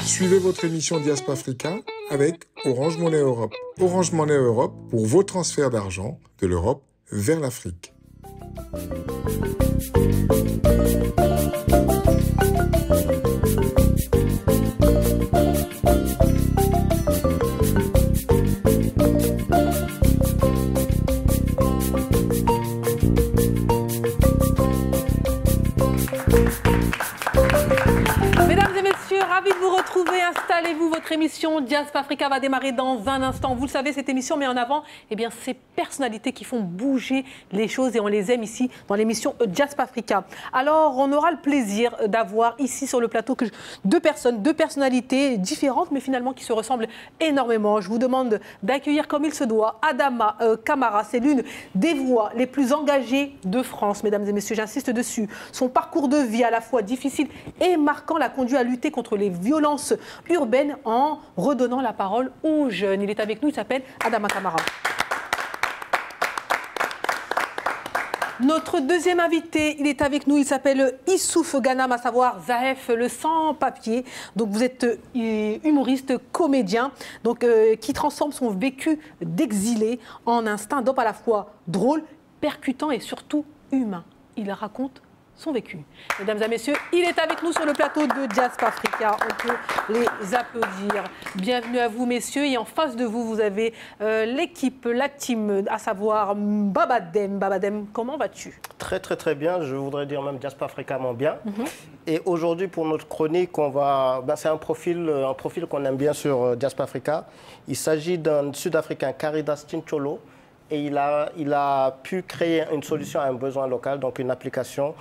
Suivez votre émission Diaspora Africa avec Orange Money Europe. Orange Money Europe pour vos transferts d'argent de l'Europe vers l'Afrique. Ravi de vous retrouver, installez-vous, votre émission Diaspora Africa va démarrer dans un instant. Vous le savez, cette émission met en avant ces personnalités qui font bouger les choses et on les aime ici dans l'émission Diaspora Africa. Alors, on aura le plaisir d'avoir ici sur le plateau deux personnalités différentes mais finalement qui se ressemblent énormément. Je vous demande d'accueillir comme il se doit Adama Camara, c'est l'une des voix les plus engagées de France, mesdames et messieurs, j'insiste dessus. Son parcours de vie à la fois difficile et marquant l'a conduit à lutter contre les violences urbaines en redonnant la parole aux jeunes. Il est avec nous, il s'appelle Adama Camara. Notre deuxième invité, il est avec nous, il s'appelle Issouf Ganam, à savoir Zahef, le sans-papier. Donc vous êtes humoriste, comédien, qui transforme son vécu d'exilé en un stand-up à la fois drôle, percutant et surtout humain. Il raconte son vécu. Mesdames et messieurs, il est avec nous sur le plateau de Diaspora Africa. On peut les applaudir. Bienvenue à vous, messieurs. Et en face de vous, vous avez l'équipe, la team, à savoir Babadem. Babadem, comment vas-tu? Très, très, très bien. Je voudrais dire même Diaspora Africa bien. Et aujourd'hui, pour notre chronique, c'est un profil qu'on aime bien sur Diaspora Africa. Il s'agit d'un Sud-Africain, Caridas Tincholo. Et il a pu créer une solution à un besoin local, donc une application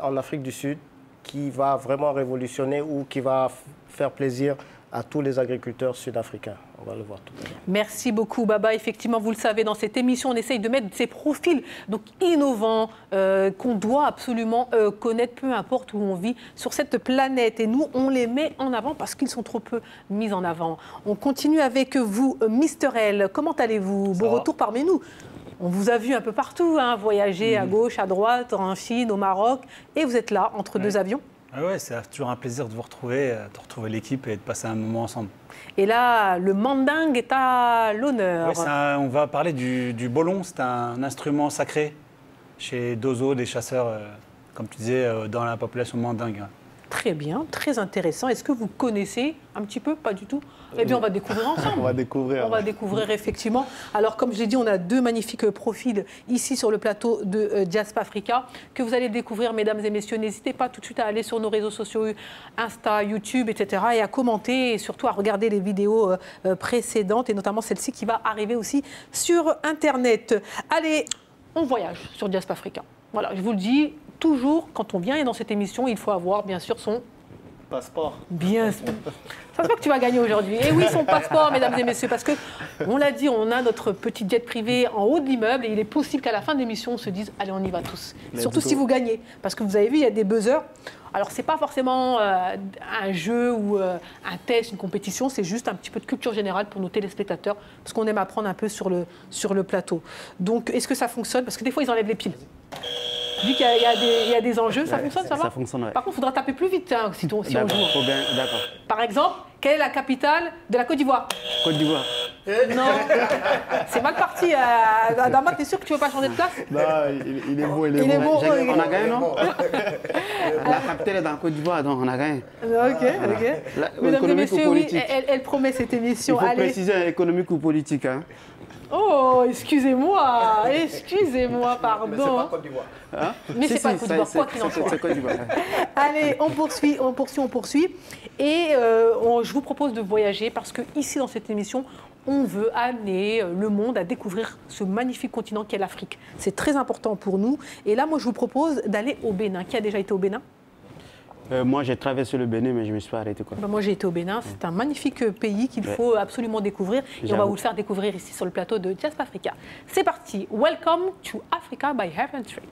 en Afrique du Sud qui va vraiment révolutionner ou qui va faire plaisir à tous les agriculteurs sud-africains. On va le voir tout à l'heure. Merci beaucoup, Baba. Effectivement, vous le savez, dans cette émission, on essaye de mettre ces profils innovants qu'on doit absolument connaître, peu importe où on vit sur cette planète. Et nous, on les met en avant parce qu'ils sont trop peu mis en avant. On continue avec vous, Mister L. Comment allez-vous? Bon retour parmi nous. On vous a vu un peu partout, voyager à gauche, à droite, en Chine, au Maroc. Et vous êtes là, entre deux avions. Oui, c'est toujours un plaisir de vous retrouver, l'équipe et de passer un moment ensemble. Et là, le mandingue est à l'honneur. Oui, on va parler du bolon. C'est un instrument sacré chez Dozo, des chasseurs, comme tu disais, dans la population mandingue. Très bien, très intéressant. Est-ce que vous connaissez un petit peu? Pas du tout. Eh bien, on va découvrir ensemble. On va découvrir. On va découvrir, effectivement. Alors, comme je l'ai dit, on a deux magnifiques profils ici sur le plateau de Diaspora Africa que vous allez découvrir, mesdames et messieurs. N'hésitez pas tout de suite à aller sur nos réseaux sociaux, Insta, YouTube, etc. et à commenter et surtout à regarder les vidéos précédentes et notamment celle-ci qui va arriver aussi sur Internet. Allez, on voyage sur Diaspora Africa. Voilà, je vous le dis, toujours, quand on vient dans cette émission, il faut avoir, bien sûr, son passeport. Bien sûr. Ça se voit que tu vas gagner aujourd'hui. Et oui, son passeport, mesdames et messieurs, parce que, on l'a dit, on a notre petit jet privé en haut de l'immeuble et il est possible qu'à la fin de l'émission, on se dise, allez, on y va tous. Surtout si vous gagnez. Parce que vous avez vu, il y a des buzzers. Alors, ce n'est pas forcément un jeu ou un test, une compétition, c'est juste un petit peu de culture générale pour nos téléspectateurs, parce qu'on aime apprendre un peu sur le plateau. Donc, est-ce que ça fonctionne? Parce que des fois, ils enlèvent les piles. Vu qu'il y a des enjeux, ça fonctionne, ça va? Ça fonctionne, ouais. Par contre, il faudra taper plus vite si on joue. D'accord. Par exemple, quelle est la capitale de la Côte d'Ivoire? Côte d'Ivoire. Non, c'est mal parti. Adama, t'es sûr que tu veux pas changer de place? Non, il est beau, il est beau. On a gagné, non? La capitale est dans Côte d'Ivoire, donc on a gagné. Ok. Mesdames et messieurs, oui, elle promet cette émission. Il faut préciser économique ou politique. Hein. Oh, excusez-moi, pardon. Mais c'est pas Côte d'Ivoire. Hein? Mais c'est pas Côte d'Ivoire, quoi qu'il en soit. C'est Côte d'Ivoire. Allez, on poursuit. Et je vous propose de voyager parce que ici, dans cette émission, on veut amener le monde à découvrir ce magnifique continent qu'est l'Afrique. C'est très important pour nous. Et là, moi, je vous propose d'aller au Bénin. Qui a déjà été au Bénin? Moi, j'ai traversé le Bénin, mais je me suis pas arrêté. Moi, j'ai été au Bénin. C'est un magnifique pays qu'il faut absolument découvrir. Et on va vous le faire découvrir ici sur le plateau de Diaspora Africa. C'est parti. Welcome to Africa by Heaven Tree.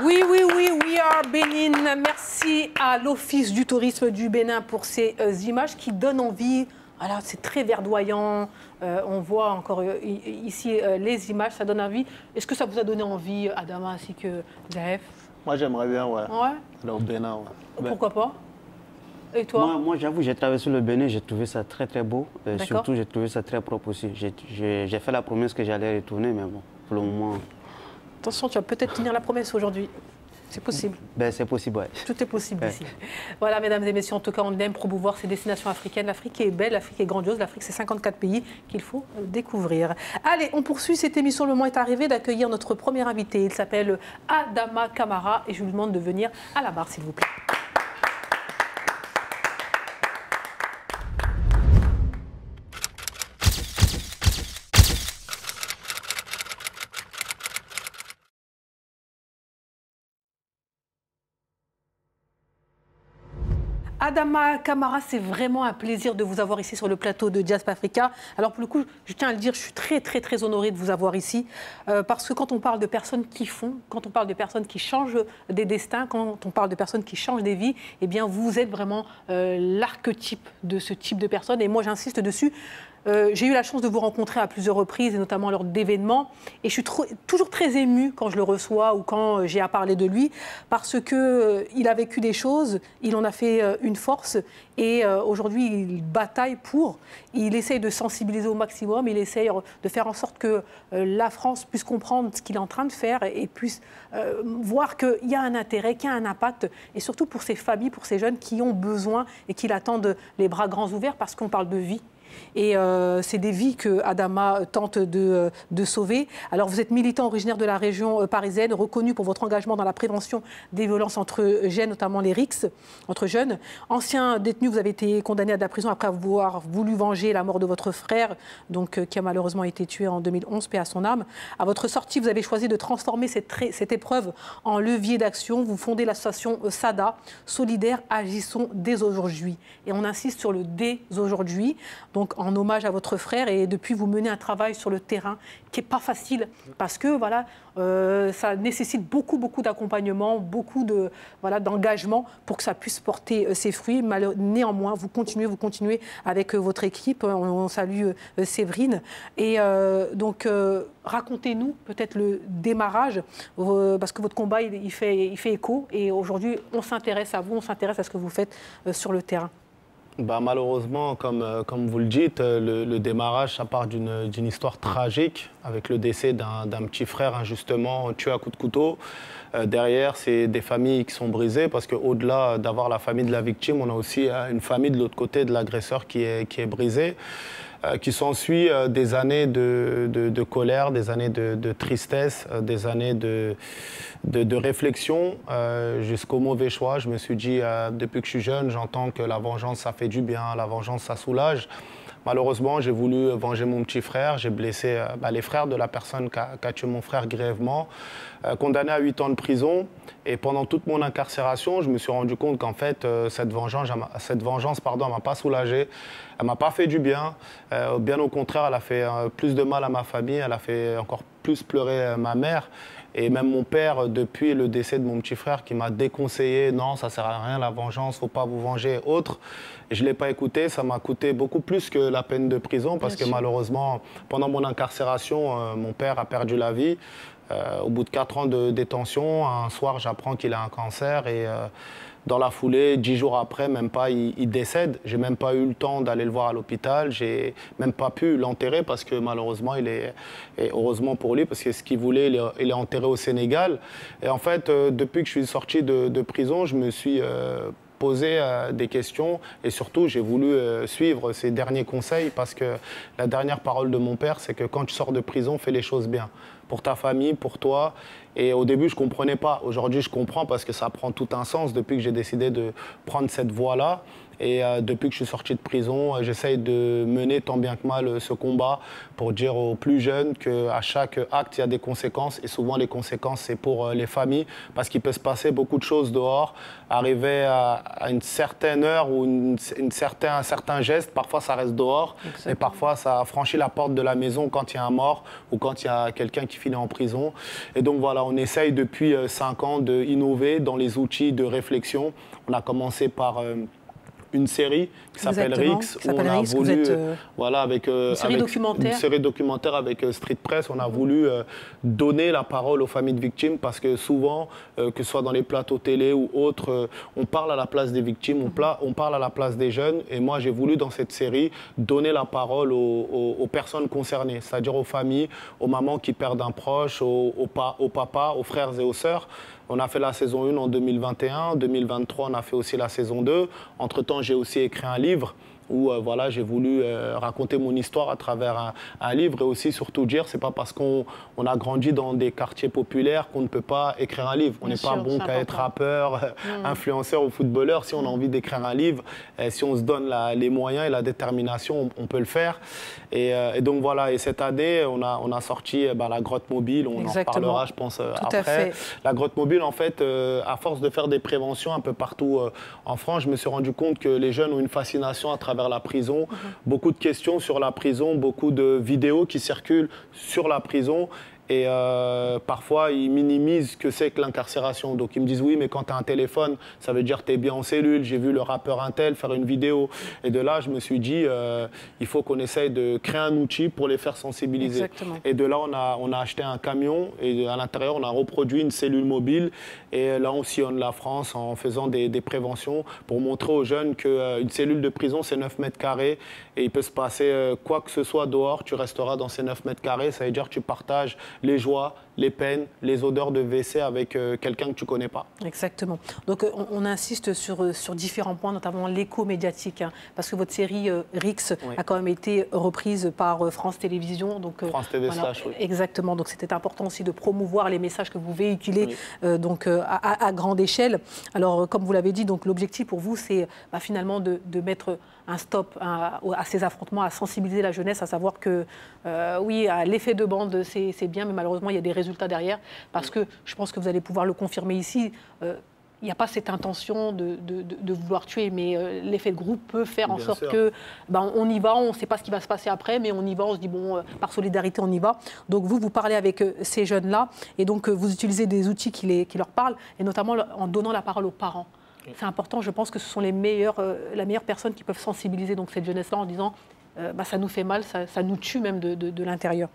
Oui, oui, oui, we are Bénin. Merci à l'Office du tourisme du Bénin pour ces images qui donnent envie. Voilà, c'est très verdoyant. On voit encore ici les images, ça donne envie. Est-ce que ça vous a donné envie, Adama, ainsi que Zaef? Moi, j'aimerais bien, ouais. Ouais. Alors, au Bénin, ouais. Pourquoi pas? Et toi? Moi, j'avoue, j'ai traversé le Bénin, j'ai trouvé ça très, très beau. Surtout, j'ai trouvé ça très propre aussi. J'ai fait la promesse que j'allais retourner, mais bon, pour le moment... Attention, tu vas peut-être tenir la promesse aujourd'hui. C'est possible. Ben, c'est possible, ouais. Tout est possible ici. Voilà, mesdames et messieurs, en tout cas, on aime promouvoir ces destinations africaines. L'Afrique est belle, l'Afrique est grandiose. L'Afrique, c'est 54 pays qu'il faut découvrir. Allez, on poursuit cette émission. Le moment est arrivé d'accueillir notre premier invité. Il s'appelle Adama Camara et je vous demande de venir à la barre, s'il vous plaît. Adama Camara, c'est vraiment un plaisir de vous avoir ici sur le plateau de Diaspora Africa. Alors pour le coup, je tiens à le dire, je suis très très très honorée de vous avoir ici parce que quand on parle de personnes qui font, quand on parle de personnes qui changent des destins, quand on parle de personnes qui changent des vies, eh bien vous êtes vraiment l'archétype de ce type de personnes et moi j'insiste dessus. J'ai eu la chance de vous rencontrer à plusieurs reprises, et notamment lors d'événements. Et je suis toujours très émue quand je le reçois ou quand j'ai à parler de lui, parce qu'il a vécu des choses, il en a fait une force. Et aujourd'hui, il bataille pour. Il essaye de sensibiliser au maximum, il essaye de faire en sorte que la France puisse comprendre ce qu'il est en train de faire et puisse voir qu'il y a un intérêt, qu'il y a un impact. Et surtout pour ces familles, pour ces jeunes qui ont besoin et qui l'attendent les bras grands ouverts, parce qu'on parle de vie. Et c'est des vies que Adama tente de sauver. Alors vous êtes militant originaire de la région parisienne, reconnu pour votre engagement dans la prévention des violences entre jeunes, notamment les RICS, entre jeunes. Ancien détenu, vous avez été condamné à de la prison après avoir voulu venger la mort de votre frère, donc, qui a malheureusement été tué en 2011, paix à son âme. À votre sortie, vous avez choisi de transformer cette épreuve en levier d'action. Vous fondez l'association SADA, Solidaire, Agissons dès aujourd'hui. Et on insiste sur le dès aujourd'hui. Donc en hommage à votre frère, et depuis vous menez un travail sur le terrain qui n'est pas facile parce que voilà, ça nécessite beaucoup d'accompagnement, beaucoup d'engagement pour que ça puisse porter ses fruits. Néanmoins, vous continuez avec votre équipe. On salue Séverine. Et donc, racontez-nous peut-être le démarrage, parce que votre combat, il fait écho. Et aujourd'hui, on s'intéresse à vous, on s'intéresse à ce que vous faites sur le terrain. Bah, malheureusement, comme vous le dites, le démarrage, ça part d'une histoire tragique avec le décès d'un petit frère injustement tué à coups de couteau. Derrière, c'est des familles qui sont brisées parce qu'au-delà d'avoir la famille de la victime, on a aussi une famille de l'autre côté de l'agresseur qui est brisée. Qui s'ensuit des années de colère, des années de tristesse, des années de réflexion jusqu'au mauvais choix. Je me suis dit, depuis que je suis jeune, j'entends que la vengeance, ça fait du bien, la vengeance, ça soulage. Malheureusement, j'ai voulu venger mon petit frère. J'ai blessé les frères de la personne qui a tué mon frère grièvement, condamné à 8 ans de prison. Et pendant toute mon incarcération, je me suis rendu compte qu'en fait, cette vengeance, elle ne m'a pas soulagé. Elle ne m'a pas fait du bien. Bien au contraire, elle a fait plus de mal à ma famille. Elle a fait encore plus pleurer ma mère. Et même mon père, depuis le décès de mon petit frère, qui m'a déconseillé, non, ça ne sert à rien, la vengeance, il ne faut pas vous venger, autre. Et je ne l'ai pas écouté, ça m'a coûté beaucoup plus que la peine de prison, parce que malheureusement, pendant mon incarcération, mon père a perdu la vie. Au bout de 4 ans de détention, un soir, j'apprends qu'il a un cancer et dans la foulée, 10 jours après, même pas, il décède. J'ai même pas eu le temps d'aller le voir à l'hôpital. J'ai même pas pu l'enterrer parce que malheureusement, et heureusement pour lui, parce que ce qu'il voulait, il est enterré au Sénégal. Et en fait, depuis que je suis sorti de prison, je me suis poser des questions et surtout j'ai voulu suivre ses derniers conseils parce que la dernière parole de mon père, c'est que quand tu sors de prison, fais les choses bien pour ta famille, pour toi. Et au début, je ne comprenais pas. Aujourd'hui, je comprends parce que ça prend tout un sens depuis que j'ai décidé de prendre cette voie-là. Et depuis que je suis sorti de prison, j'essaye de mener tant bien que mal ce combat pour dire aux plus jeunes qu'à chaque acte, il y a des conséquences. Et souvent, les conséquences, c'est pour les familles, parce qu'il peut se passer beaucoup de choses dehors. Arriver à une certaine heure ou un certain geste, parfois ça reste dehors. Exactement. Et parfois ça franchit la porte de la maison quand il y a un mort ou quand il y a quelqu'un qui finit en prison. Et donc voilà, on essaye depuis 5 ans d'innover dans les outils de réflexion. On a commencé par une série qui s'appelle Rix, où on a voulu, voilà, avec une série documentaire avec Street Press, on a voulu donner la parole aux familles de victimes, parce que souvent, que ce soit dans les plateaux télé ou autres, on parle à la place des victimes, on parle à la place des jeunes, et moi j'ai voulu dans cette série donner la parole aux personnes concernées, c'est-à-dire aux familles, aux mamans qui perdent un proche, aux papas, aux frères et aux sœurs. On a fait la saison 1 en 2021, en 2023 on a fait aussi la saison 2. Entre-temps, j'ai aussi écrit un livre où voilà, j'ai voulu raconter mon histoire à travers un livre, et aussi surtout dire, c'est pas parce qu'on a grandi dans des quartiers populaires qu'on ne peut pas écrire un livre. On n'est pas bon qu'à être rappeur, influenceur ou footballeur. Si on a envie d'écrire un livre, si on se donne les moyens et la détermination, on peut le faire. Et donc voilà, et cette année, on a sorti la grotte mobile, on en parlera je pense après. La grotte mobile, en fait, à force de faire des préventions un peu partout en France, je me suis rendu compte que les jeunes ont une fascination à travers la prison, beaucoup de questions sur la prison, beaucoup de vidéos qui circulent sur la prison. Et parfois, ils minimisent ce que c'est que l'incarcération. Donc, ils me disent, oui, mais quand tu as un téléphone, ça veut dire que tu es bien en cellule. J'ai vu le rappeur Intel faire une vidéo. Et de là, je me suis dit, il faut qu'on essaye de créer un outil pour les faire sensibiliser. Exactement. Et de là, on a acheté un camion. Et à l'intérieur, on a reproduit une cellule mobile. Et là, on sillonne la France en faisant des préventions pour montrer aux jeunes qu'une cellule de prison, c'est 9 mètres carrés. Et il peut se passer quoi que ce soit dehors, tu resteras dans ces 9 mètres carrés. Ça veut dire que tu partages les joies, les peines, les odeurs de WC avec quelqu'un que tu ne connais pas. Exactement. Donc on insiste sur différents points, notamment l'écho médiatique, hein, parce que votre série Rix a quand même été reprise par France Télévisions. Donc, France TV voilà, Slash, oui. Exactement. Donc c'était important aussi de promouvoir les messages que vous véhiculez à grande échelle. Alors comme vous l'avez dit, l'objectif pour vous, c'est finalement de mettre un stop à ces affrontements, à sensibiliser la jeunesse, à savoir que oui, l'effet de bande, c'est bien, mais malheureusement, il y a des résultats derrière, parce que je pense que vous allez pouvoir le confirmer ici. Il n'y a pas cette intention de vouloir tuer, mais l'effet de groupe peut faire en sorte que on y va, on ne sait pas ce qui va se passer après, mais on y va, on se dit, bon, par solidarité, on y va. Donc vous parlez avec ces jeunes-là, et donc vous utilisez des outils qui leur parlent, et notamment en donnant la parole aux parents. C'est important, je pense que ce sont la meilleure personne qui peuvent sensibiliser donc cette jeunesse-là en disant ça nous fait mal, ça nous tue même de l'intérieur.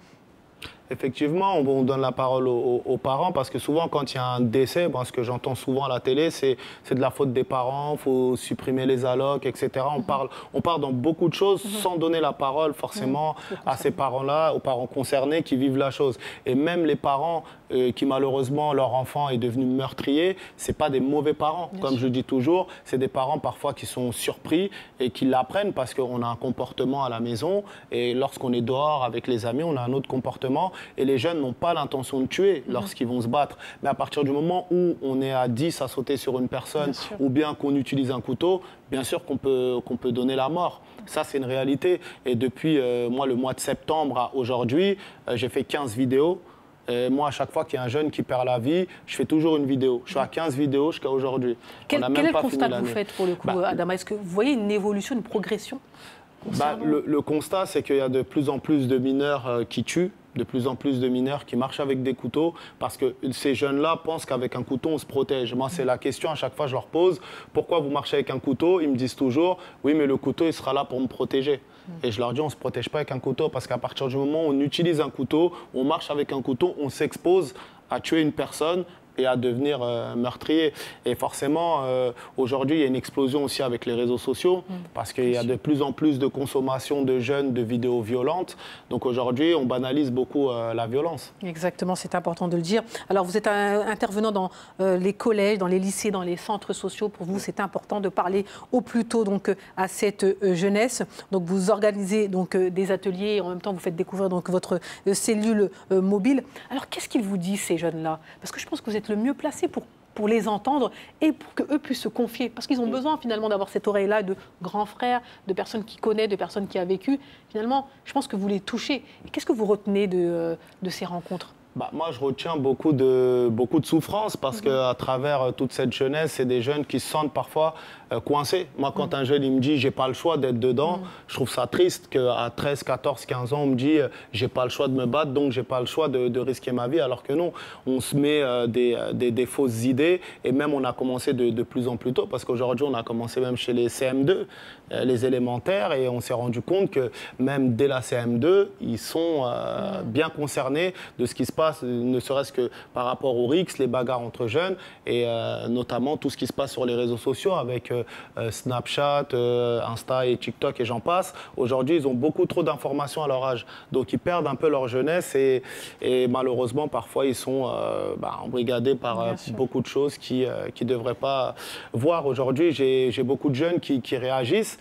Effectivement, on donne la parole aux parents, parce que souvent, quand il y a un décès, ce que j'entends souvent à la télé, c'est de la faute des parents, il faut supprimer les allocs, etc. On parle dans beaucoup de choses sans donner la parole forcément à ces parents-là, aux parents concernés qui vivent la chose. Et même les parents qui, malheureusement, leur enfant est devenu meurtrier, ce n'est pas des mauvais parents. Comme je dis toujours, c'est des parents parfois qui sont surpris et qui l'apprennent parce qu'on a un comportement à la maison, et lorsqu'on est dehors avec les amis, on a un autre comportement. Et les jeunes n'ont pas l'intention de tuer lorsqu'ils vont se battre. Mais à partir du moment où on est à 10 à sauter sur une personne, ou bien qu'on utilise un couteau, bien sûr qu'on peut donner la mort. Ça, c'est une réalité. Et depuis moi, le mois de septembre à aujourd'hui, j'ai fait 15 vidéos. Moi, à chaque fois qu'il y a un jeune qui perd la vie, je fais toujours une vidéo. Je suis à 15 vidéos jusqu'à aujourd'hui. Quel est le constat que vous faites pour le coup, Adama? Est-ce que vous voyez une évolution, une progression? Le constat, c'est qu'il y a de plus en plus de mineurs qui tuent, de plus en plus de mineurs qui marchent avec des couteaux, parce que ces jeunes-là pensent qu'avec un couteau, on se protège. Moi, c'est la question à chaque fois, je leur pose, pourquoi vous marchez avec un couteau? Ils me disent toujours, oui, mais le couteau, il sera là pour me protéger. Et je leur dis, on ne se protège pas avec un couteau, parce qu'à partir du moment où on utilise un couteau, on marche avec un couteau, on s'expose à tuer une personne et à devenir meurtrier. Et forcément, aujourd'hui, il y a une explosion aussi avec les réseaux sociaux, parce qu'il y a de plus en plus de consommation de jeunes de vidéos violentes. Donc aujourd'hui, on banalise beaucoup la violence. Exactement, c'est important de le dire. Alors, vous êtes intervenant dans les collèges, dans les lycées, dans les centres sociaux. Pour vous, c'est important de parler au plus tôt à cette jeunesse. Donc, vous organisez des ateliers et en même temps, vous faites découvrir votre cellule mobile. Alors, qu'est-ce qu'ils vous disent, ces jeunes-là? Parce que je pense que vous êtes le mieux placé pour pour les entendre et pour qu'eux puissent se confier. Parce qu'ils ont besoin finalement d'avoir cette oreille-là de grands frères, de personnes qui connaissent, de personnes qui ont vécu. Finalement, je pense que vous les touchez. Qu'est-ce que vous retenez de ces rencontres ? Moi, je retiens beaucoup de souffrance parce qu'à travers toute cette jeunesse, c'est des jeunes qui se sentent parfois coincés. Moi, quand un jeune il me dit « j'ai pas le choix d'être dedans je trouve ça triste qu'à 13, 14, 15 ans, on me dit « j'ai pas le choix de me battre, donc j'ai pas le choix de risquer ma vie ». Alors que non, on se met des fausses idées et même on a commencé de plus en plus tôt parce qu'aujourd'hui, on a commencé même chez les CM2, les élémentaires, et on s'est rendu compte que même dès la CM2, ils sont bien concernés de ce qui se passe, ne serait-ce que par rapport aux rixes, les bagarres entre jeunes et notamment tout ce qui se passe sur les réseaux sociaux avec Snapchat, Insta et TikTok et j'en passe. Aujourd'hui, ils ont beaucoup trop d'informations à leur âge. Donc, ils perdent un peu leur jeunesse et malheureusement, parfois, ils sont embrigadés par beaucoup de choses qu'ils ne devraient pas voir. Aujourd'hui, j'ai beaucoup de jeunes qui réagissent.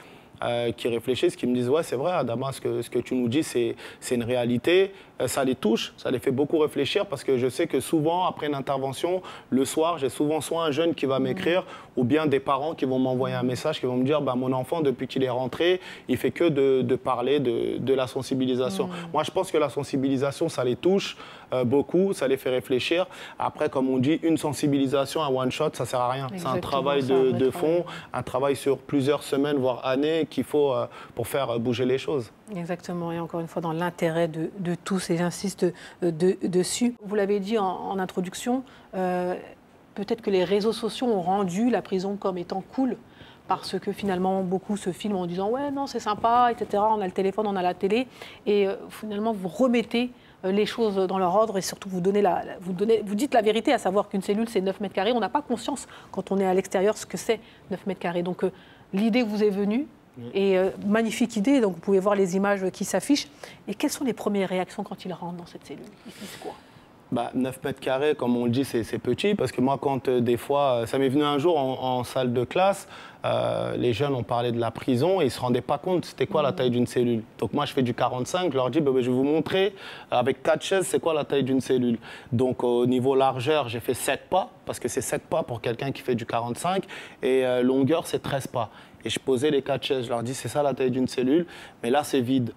Qui réfléchissent, qui me disent « Ouais, c'est vrai, Adama, ce que tu nous dis, c'est une réalité. » Ça les touche, ça les fait beaucoup réfléchir parce que je sais que souvent, après une intervention, le soir, j'ai souvent soit un jeune qui va m'écrire ou bien des parents qui vont m'envoyer un message, qui vont me dire « Mon enfant, depuis qu'il est rentré, il fait que de parler de la sensibilisation. » Moi, je pense que la sensibilisation, ça les touche beaucoup, ça les fait réfléchir. Après, comme on dit, une sensibilisation, un one-shot, ça ne sert à rien. C'est un travail de fond, un travail sur plusieurs semaines, voire années, qu'il faut pour faire bouger les choses. Exactement, et encore une fois, dans l'intérêt de tous, et j'insiste dessus. Vous l'avez dit en introduction, peut-être que les réseaux sociaux ont rendu la prison comme étant cool, parce que finalement, beaucoup se filment en disant « Ouais, non, c'est sympa, etc. On a le téléphone, on a la télé. » Et finalement, vous remettez les choses dans leur ordre et surtout vous dites la vérité, à savoir qu'une cellule, c'est 9 mètres carrés. On n'a pas conscience, quand on est à l'extérieur, ce que c'est 9 mètres carrés. Donc, l'idée vous est venue. Et magnifique idée, donc vous pouvez voir les images qui s'affichent. Et quelles sont les premières réactions quand ils rentrent dans cette cellule? Ils disent quoi? 9 mètres carrés, comme on le dit, c'est petit. Parce que moi, quand des fois, ça m'est venu un jour en salle de classe, les jeunes ont parlé de la prison et ils ne se rendaient pas compte c'était quoi la taille d'une cellule. Donc moi, je fais du 45, je leur dis, je vais vous montrer avec 4 chaises, c'est quoi la taille d'une cellule. Donc au niveau largeur, j'ai fait 7 pas, parce que c'est 7 pas pour quelqu'un qui fait du 45, et longueur, c'est 13 pas. Et je posais les 4 chaises, je leur dis, c'est ça la taille d'une cellule, mais là, c'est vide.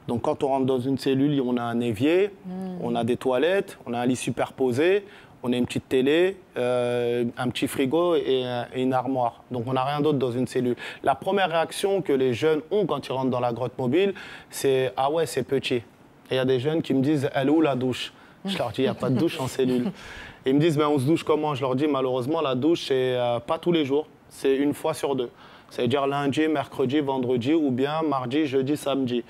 Donc quand on rentre dans une cellule, on a un évier, on a des toilettes, on a un lit superposé, on a une petite télé, un petit frigo et une armoire. Donc on n'a rien d'autre dans une cellule. La première réaction que les jeunes ont quand ils rentrent dans la grotte mobile, c'est « Ah ouais, c'est petit ». Et il y a des jeunes qui me disent « Elle est où la douche ?» Je leur dis « Il n'y a pas de douche en cellule ». Et ils me disent « Mais on se douche comment ?» Je leur dis « Malheureusement, la douche, c'est pas tous les jours, c'est une fois sur 2. » C'est-à-dire lundi, mercredi, vendredi ou bien mardi, jeudi, samedi.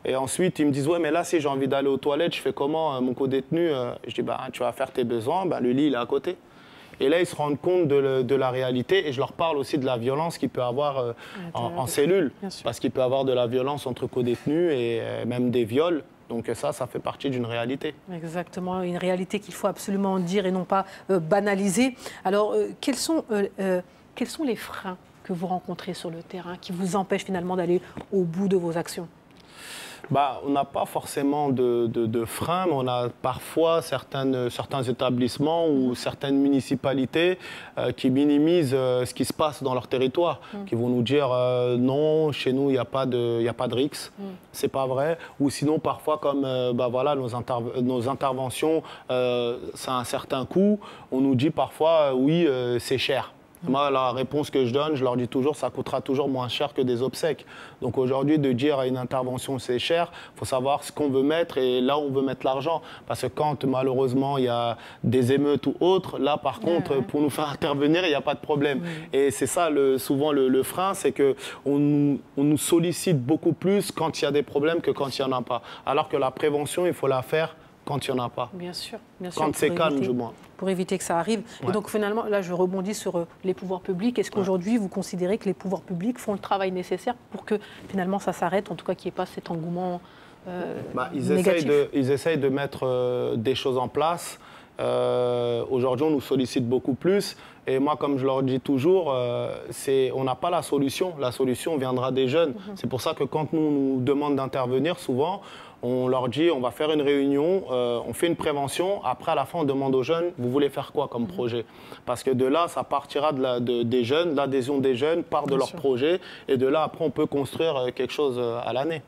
Et ensuite, ils me disent « Ouais, mais là, si j'ai envie d'aller aux toilettes, je fais comment mon co-détenu ?» Je dis « Tu vas faire tes besoins, le lit, il est à côté. » Et là, ils se rendent compte de la réalité et je leur parle aussi de la violence qu'il peut y avoir en cellule. Parce qu'il peut y avoir de la violence entre co-détenus et même des viols. Donc ça fait partie d'une réalité. Exactement, une réalité qu'il faut absolument dire et non pas banaliser. Alors, quels sont les freins que vous rencontrez sur le terrain qui vous empêchent finalement d'aller au bout de vos actions? On n'a pas forcément de frein, mais on a parfois certains établissements ou certaines municipalités qui minimisent ce qui se passe dans leur territoire, qui vont nous dire non, chez nous, il n'y a pas de RICS, c'est pas vrai. Ou sinon, parfois, comme nos interventions, ça a un certain coût, on nous dit parfois oui, c'est cher. Moi, la réponse que je donne, je leur dis toujours, ça coûtera toujours moins cher que des obsèques. Donc aujourd'hui, de dire à une intervention c'est cher, il faut savoir ce qu'on veut mettre et là où on veut mettre l'argent. Parce que quand malheureusement il y a des émeutes ou autres, là par contre, pour nous faire intervenir, il n'y a pas de problème. Et c'est ça souvent le frein, c'est qu'on nous sollicite beaucoup plus quand il y a des problèmes que quand il n'y en a pas. Alors que la prévention, il faut la faire quand il n'y en a pas. Bien sûr. Quand c'est calme, du moins. Pour éviter que ça arrive. Ouais. Et donc finalement, là je rebondis sur les pouvoirs publics. Est-ce qu'aujourd'hui vous considérez que les pouvoirs publics font le travail nécessaire pour que finalement ça s'arrête, en tout cas qu'il n'y ait pas cet engouement négatif? Ils essayent de mettre des choses en place. Aujourd'hui, on nous sollicite beaucoup plus. Et moi, comme je leur dis toujours, on n'a pas la solution. La solution viendra des jeunes. C'est pour ça que quand nous demandent d'intervenir, souvent, on leur dit, on va faire une réunion, on fait une prévention. Après, à la fin, on demande aux jeunes, vous voulez faire quoi comme projet? Parce que de là, ça partira des jeunes, l'adhésion des jeunes part de leur projet. Et de là, après, on peut construire quelque chose à l'année.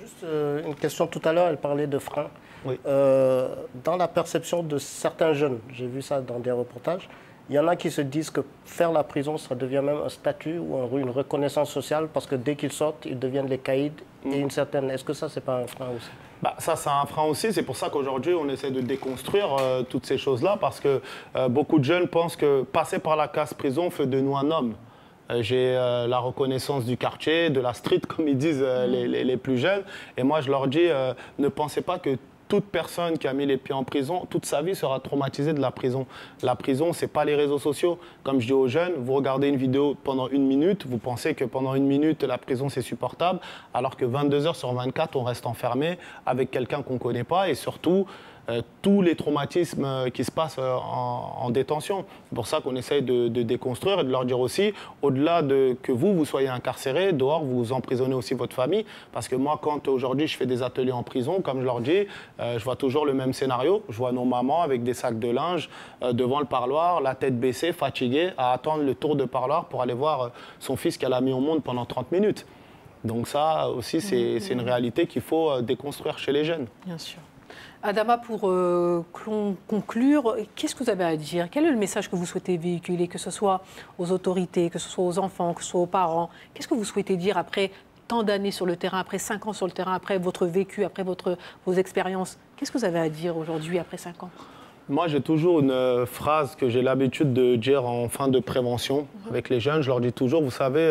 Juste une question, tout à l'heure, elle parlait de freins. Oui. Dans la perception de certains jeunes, j'ai vu ça dans des reportages, il y en a qui se disent que faire la prison, ça devient même un statut ou une reconnaissance sociale parce que dès qu'ils sortent, ils deviennent les caïds et une certaine... Est-ce que ça, c'est pas un frein aussi? Ça, c'est un frein aussi. C'est pour ça qu'aujourd'hui, on essaie de déconstruire toutes ces choses-là parce que beaucoup de jeunes pensent que passer par la case prison fait de nous un homme. J'ai la reconnaissance du quartier, de la street, comme ils disent les plus jeunes. Et moi, je leur dis, ne pensez pas que toute personne qui a mis les pieds en prison, toute sa vie sera traumatisée de la prison. La prison, ce n'est pas les réseaux sociaux. Comme je dis aux jeunes, vous regardez une vidéo pendant 1 minute, vous pensez que pendant 1 minute, la prison, c'est supportable, alors que 22 heures sur 24, on reste enfermé avec quelqu'un qu'on ne connaît pas et surtout, tous les traumatismes qui se passent en détention. C'est pour ça qu'on essaye de déconstruire et de leur dire aussi, au-delà de que vous soyez incarcérés, dehors, vous emprisonnez aussi votre famille. Parce que moi, quand aujourd'hui je fais des ateliers en prison, comme je leur dis, je vois toujours le même scénario. Je vois nos mamans avec des sacs de linge devant le parloir, la tête baissée, fatiguée, à attendre le tour de parloir pour aller voir son fils qu'elle a mis au monde pendant 30 minutes. Donc ça aussi, c'est une réalité qu'il faut déconstruire chez les jeunes. Bien sûr. Adama, pour conclure, qu'est-ce que vous avez à dire? Quel est le message que vous souhaitez véhiculer, que ce soit aux autorités, que ce soit aux enfants, que ce soit aux parents? Qu'est-ce que vous souhaitez dire après tant d'années sur le terrain, après 5 ans sur le terrain, après votre vécu, après vos expériences? Qu'est-ce que vous avez à dire aujourd'hui, après 5 ans? Moi, j'ai toujours une phrase que j'ai l'habitude de dire en fin de prévention avec les jeunes. Je leur dis toujours, vous savez,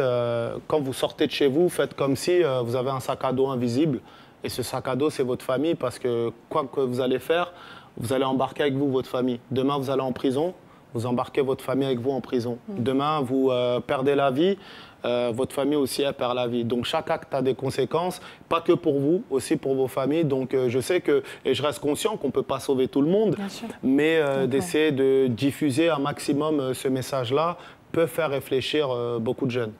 quand vous sortez de chez vous, faites comme si vous avez un sac à dos invisible. Et ce sac à dos, c'est votre famille parce que quoi que vous allez faire, vous allez embarquer avec vous votre famille. Demain, vous allez en prison, vous embarquez votre famille avec vous en prison. Demain, vous perdez la vie, votre famille aussi, elle perd la vie. Donc, chaque acte a des conséquences, pas que pour vous, aussi pour vos familles. Donc, je sais que, et je reste conscient qu'on ne peut pas sauver tout le monde, mais d'essayer de diffuser un maximum ce message-là peut faire réfléchir beaucoup de jeunes.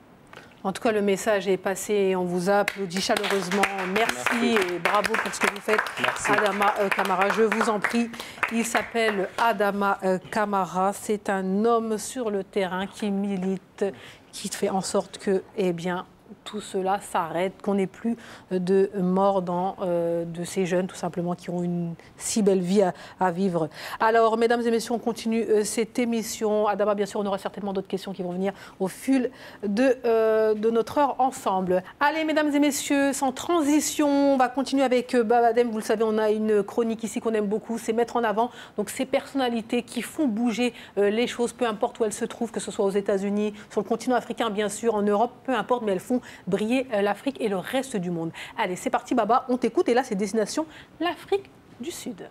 En tout cas, le message est passé et on vous applaudit chaleureusement. Merci et bravo pour ce que vous faites, Adama Kamara. Je vous en prie, il s'appelle Adama Kamara. C'est un homme sur le terrain qui milite, qui fait en sorte que, eh bien, tout cela s'arrête, qu'on n'ait plus de morts de ces jeunes, tout simplement, qui ont une si belle vie à vivre. Alors, mesdames et messieurs, on continue cette émission. Adama, bien sûr, on aura certainement d'autres questions qui vont venir au fil de notre heure ensemble. Allez, mesdames et messieurs, sans transition, on va continuer avec Babadem. Vous le savez, on a une chronique ici qu'on aime beaucoup, c'est mettre en avant donc, ces personnalités qui font bouger les choses, peu importe où elles se trouvent, que ce soit aux États-Unis, sur le continent africain, bien sûr, en Europe, peu importe, mais elles font briller l'Afrique et le reste du monde. Allez, c'est parti, Baba, on t'écoute. Et là, c'est destination l'Afrique du Sud.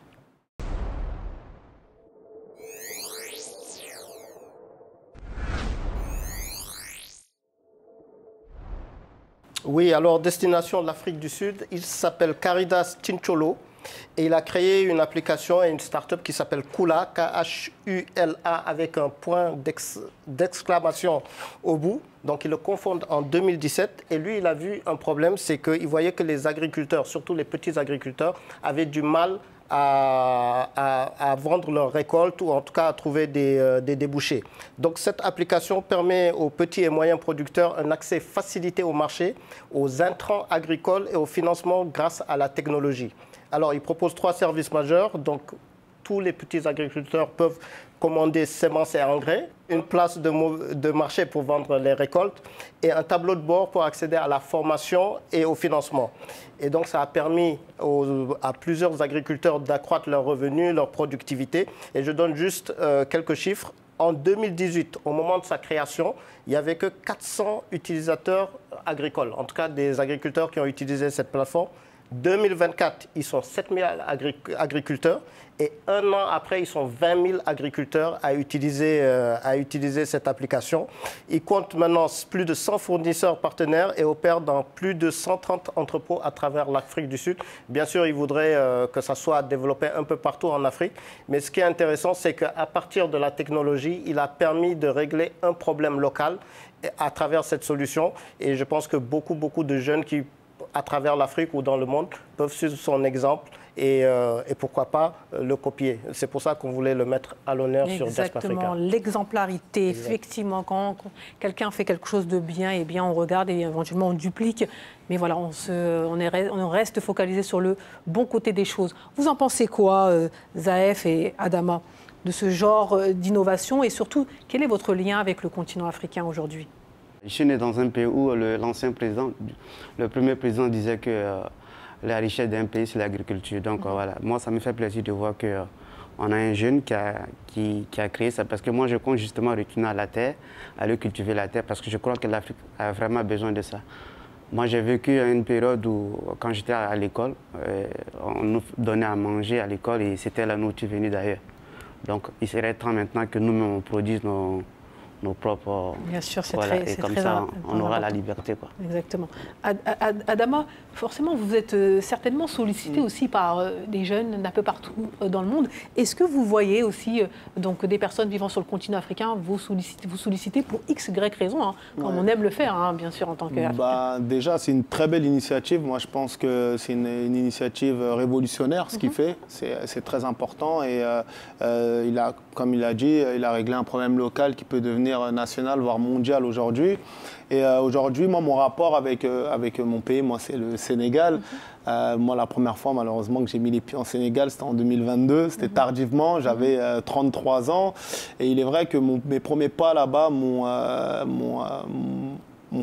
Oui, alors destination l'Afrique du Sud, il s'appelle Caridas Tincholo. Et il a créé une application et une start-up qui s'appelle Kula, K-H-U-L-A, avec un point d'exclamation au bout. Donc, il le confondent en 2017. Et lui, il a vu un problème, c'est qu'il voyait que les agriculteurs, surtout les petits agriculteurs, avaient du mal à vendre leurs récoltes ou en tout cas à trouver des débouchés. Donc, cette application permet aux petits et moyens producteurs un accès facilité au marché, aux intrants agricoles et au financement grâce à la technologie. Alors, il propose 3 services majeurs. Donc, tous les petits agriculteurs peuvent commander semences et engrais, une place de marché pour vendre les récoltes et un tableau de bord pour accéder à la formation et au financement. Et donc, ça a permis à plusieurs agriculteurs d'accroître leurs revenus, leur productivité. Et je donne juste quelques chiffres. En 2018, au moment de sa création, il n'y avait que 400 utilisateurs agricoles, en tout cas des agriculteurs qui ont utilisé cette plateforme. 2024, ils sont 7 000 agriculteurs. Et un an après, ils sont 20 000 agriculteurs à utiliser cette application. Ils comptent maintenant plus de 100 fournisseurs partenaires et opèrent dans plus de 130 entrepôts à travers l'Afrique du Sud. Bien sûr, ils voudraient que ça soit développé un peu partout en Afrique. Mais ce qui est intéressant, c'est qu'à partir de la technologie, il a permis de régler un problème local à travers cette solution. Et je pense que beaucoup de jeunes qui, à travers l'Afrique ou dans le monde, peuvent suivre son exemple et pourquoi pas le copier. C'est pour ça qu'on voulait le mettre à l'honneur sur Diaspora Africa. Exactement, l'exemplarité. Effectivement, quand quelqu'un fait quelque chose de bien, eh bien, on regarde et éventuellement on duplique. Mais voilà, on reste focalisé sur le bon côté des choses. Vous en pensez quoi, Zaef et Adama, de ce genre d'innovation et surtout, quel est votre lien avec le continent africain aujourd'hui? Je suis né dans un pays où l'ancien président, le premier président disait que la richesse d'un pays, c'est l'agriculture. Donc voilà, moi, ça me fait plaisir de voir qu'on a un jeune qui a créé ça. Parce que moi, je compte justement retourner à la terre, aller cultiver la terre, parce que je crois que l'Afrique a vraiment besoin de ça. Moi, j'ai vécu une période où, quand j'étais à l'école, on nous donnait à manger à l'école et c'était la nourriture venue d'ailleurs. Donc, il serait temps maintenant que nous-mêmes, on produise nos propres... Bien sûr, c'est voilà, très et comme très ça, on aura important. la liberté, quoi. Exactement. Adama, forcément, vous êtes certainement sollicité aussi par des jeunes d'un peu partout dans le monde. Est-ce que vous voyez aussi donc, des personnes vivant sur le continent africain vous solliciter pour X, Y raison, hein, comme on aime le faire, hein, bien sûr, en tant qu'Africain? Déjà, c'est une très belle initiative. Moi, je pense que c'est une initiative révolutionnaire, ce qu'il fait. C'est très important. Et comme il a dit, il a réglé un problème local qui peut devenir national, voire mondial aujourd'hui. Et aujourd'hui, moi, mon rapport avec mon pays, moi, c'est le Sénégal. Moi, la première fois, malheureusement, que j'ai mis les pieds en Sénégal, c'était en 2022. C'était tardivement, j'avais 33 ans. Et il est vrai que mes premiers pas là-bas m'ont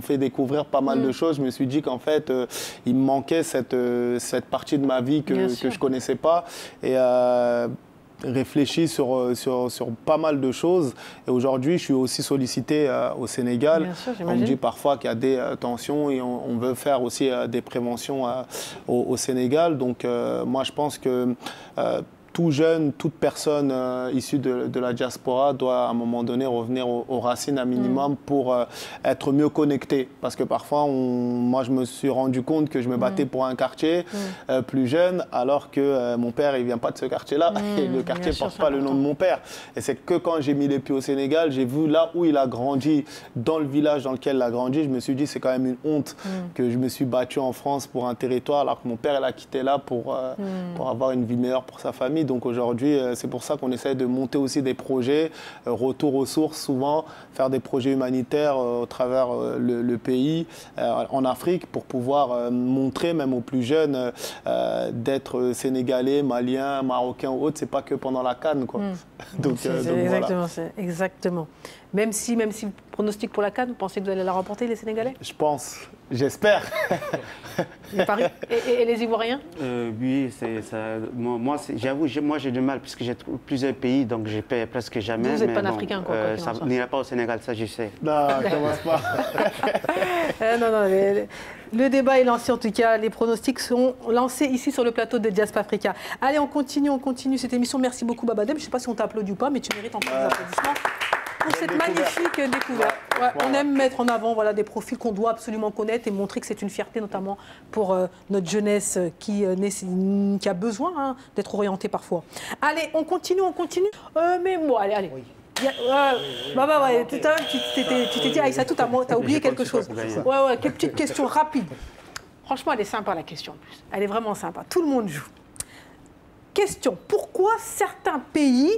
fait découvrir pas mal de choses. Je me suis dit qu'en fait, il me manquait cette partie de ma vie que je ne connaissais pas. Et réfléchi sur pas mal de choses. Et aujourd'hui, je suis aussi sollicité au Sénégal. Bien sûr, on me dit parfois qu'il y a des tensions et on veut faire aussi des préventions au Sénégal. Donc moi, je pense que tout jeune, toute personne issue de la diaspora doit à un moment donné revenir aux racines un minimum pour être mieux connecté. Parce que parfois, moi je me suis rendu compte que je me battais pour un quartier plus jeune, alors que mon père il ne vient pas de ce quartier-là et le quartier ne porte pas le nom de mon père. Et c'est que quand j'ai mis les pieds au Sénégal, j'ai vu là où il a grandi, dans le village dans lequel il a grandi, je me suis dit c'est quand même une honte que je me suis battu en France pour un territoire alors que mon père il a quitté là pour avoir une vie meilleure pour sa famille. Donc aujourd'hui, c'est pour ça qu'on essaie de monter aussi des projets, retour aux sources souvent, faire des projets humanitaires au travers le pays, en Afrique, pour pouvoir montrer même aux plus jeunes d'être sénégalais, maliens, marocains ou autres, c'est pas que pendant la CAN, quoi. Donc, exactement, voilà. Exactement. Même si pronostic pour la CAN, vous pensez que vous allez la remporter, les Sénégalais? Je pense, j'espère. Et les Ivoiriens? Oui, moi j'avoue, moi j'ai du mal puisque j'ai plusieurs pays, donc je paie presque jamais. Vous n'êtes pas africain, quoi. Ça n'ira pas au Sénégal, ça je sais. Non, commence pas. Non, le débat est lancé en tout cas, les pronostics sont lancés ici sur le plateau de Diaspora Africa. Allez, on continue cette émission. Merci beaucoup Babadem. Je ne sais pas si on t'applaudit ou pas, mais tu mérites encore des applaudissements pour cette magnifique découverte. Ouais, on aime mettre en avant des profils qu'on doit absolument connaître et montrer que c'est une fierté, notamment pour notre jeunesse qui a besoin d'être orientée parfois. Allez, on continue. Mais bon, allez. Oui. Tout à l'heure, tu t'es dit, Aïssatou, t'as oublié quelque chose. Ouais, quelle petite question rapide. Franchement, elle est sympa la question en plus. Elle est vraiment sympa. Tout le monde joue. Question, pourquoi certains pays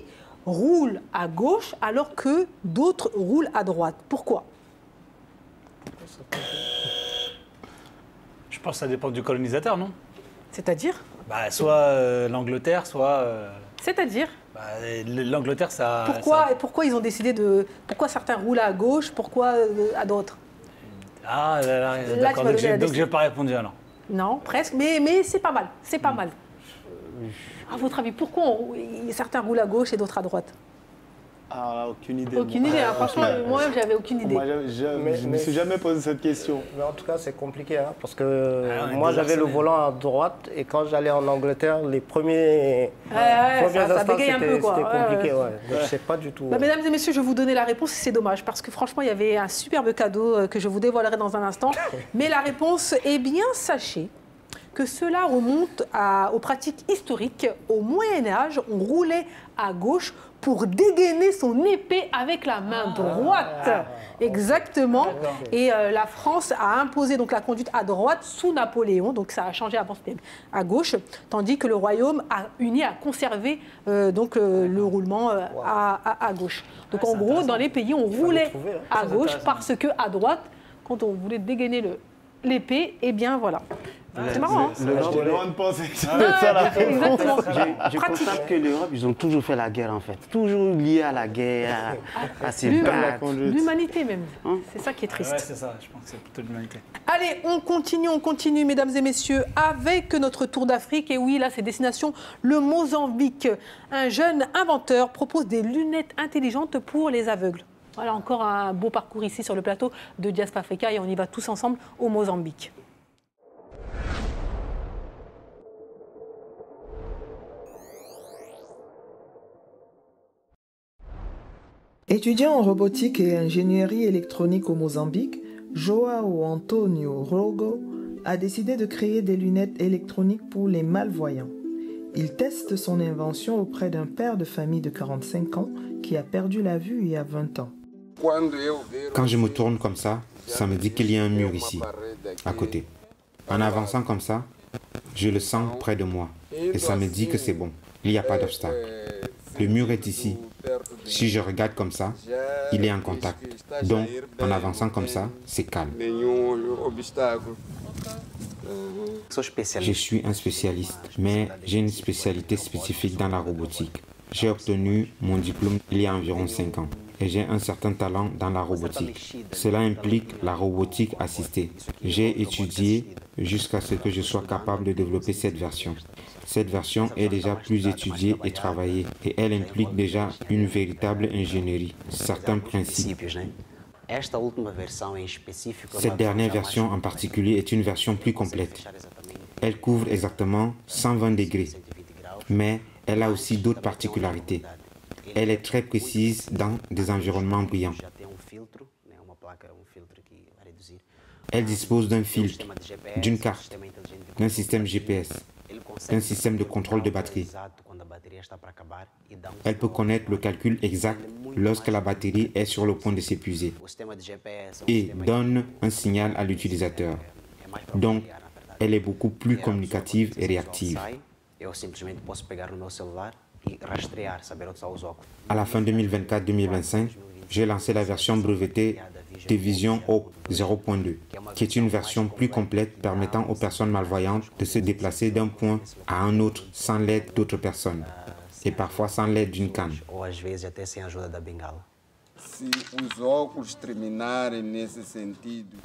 roulent à gauche alors que d'autres roulent à droite? Pourquoi? Je pense que ça dépend du colonisateur, non? C'est-à-dire? Soit l'Angleterre, soit... C'est-à-dire? L'Angleterre, ça... Pourquoi ils ont décidé de... Pourquoi certains roulent à gauche, pourquoi à d'autres? Ah, d'accord, donc je n'ai pas répondu alors. Non, presque, mais c'est pas mal, c'est pas mal. À votre avis, pourquoi certains roulent à gauche et d'autres à droite? Ah, aucune idée. Aucune idée, hein. Franchement, moi-même, j'avais aucune idée. Moi, je ne me suis jamais posé cette question. Mais en tout cas, c'est compliqué, hein, parce que moi, j'avais le volant à droite, et quand j'allais en Angleterre, les premiers ça bégaye un peu, quoi. C'était compliqué, ouais. Donc, je sais pas du tout. Bah, mesdames et messieurs, je vais vous donner la réponse, c'est dommage, parce que franchement, il y avait un superbe cadeau que je vous dévoilerai dans un instant. Mais la réponse est bien, sachez que cela remonte aux pratiques historiques. Au Moyen-Âge, on roulait à gauche pour dégainer son épée avec la main droite. Exactement. Et la France a imposé donc la conduite à droite sous Napoléon. Donc ça a changé, avant c'était à gauche. Tandis que le royaume a conservé le roulement à gauche. Donc en gros, dans les pays, on roulait à gauche parce que à droite, quand on voulait dégainer l'épée, eh bien voilà. C'est marrant, hein? J'étais loin de penser que ça Exactement. Je constate que l'Europe, ils ont toujours fait la guerre en fait. Toujours lié à la guerre, à se battre. L'humanité même. C'est ça qui est triste. Ouais, c'est ça, je pense que c'est plutôt l'humanité. Allez, on continue, mesdames et messieurs, avec notre tour d'Afrique. Et oui, là, c'est destination le Mozambique. Un jeune inventeur propose des lunettes intelligentes pour les aveugles. Voilà, encore un beau parcours ici sur le plateau de Diaspora Africa et on y va tous ensemble au Mozambique. Étudiant en robotique et ingénierie électronique au Mozambique, Joao Antonio Rogo a décidé de créer des lunettes électroniques pour les malvoyants. Il teste son invention auprès d'un père de famille de 45 ans qui a perdu la vue il y a 20 ans. Quand je me tourne comme ça me dit qu'il y a un mur ici, à côté. En avançant comme ça, je le sens près de moi et ça me dit que c'est bon, il n'y a pas d'obstacle. Le mur est ici. Si je regarde comme ça, il est en contact. Donc, en avançant comme ça, c'est calme. Je suis un spécialiste, mais j'ai une spécialité spécifique dans la robotique. J'ai obtenu mon diplôme il y a environ 5 ans et j'ai un certain talent dans la robotique. Cela implique la robotique assistée. J'ai étudié jusqu'à ce que je sois capable de développer cette version. Cette version est déjà plus étudiée et travaillée et elle implique déjà une véritable ingénierie, certains principes. Cette dernière version en particulier est une version plus complète. Elle couvre exactement 120 degrés, mais elle a aussi d'autres particularités. Elle est très précise dans des environnements brillants. Elle dispose d'un filtre, d'une carte, d'un système GPS, d'un système de contrôle de batterie. Elle peut connaître le calcul exact lorsque la batterie est sur le point de s'épuiser et donne un signal à l'utilisateur. Donc, elle est beaucoup plus communicative et réactive. À la fin 2024-2025, j'ai lancé la version brevetée de Vision Hope 0.2, qui est une version plus complète permettant aux personnes malvoyantes de se déplacer d'un point à un autre sans l'aide d'autres personnes, et parfois sans l'aide d'une canne.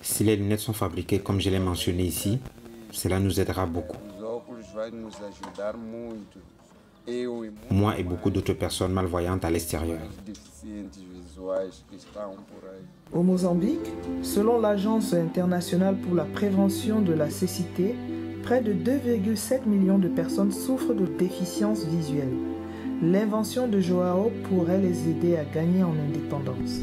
Si les lunettes sont fabriquées comme je l'ai mentionné ici, cela nous aidera beaucoup. Moi et beaucoup d'autres personnes malvoyantes à l'extérieur. Au Mozambique, selon l'Agence internationale pour la prévention de la cécité, près de 2,7 millions de personnes souffrent de déficience visuelle. L'invention de Joao pourrait les aider à gagner en indépendance.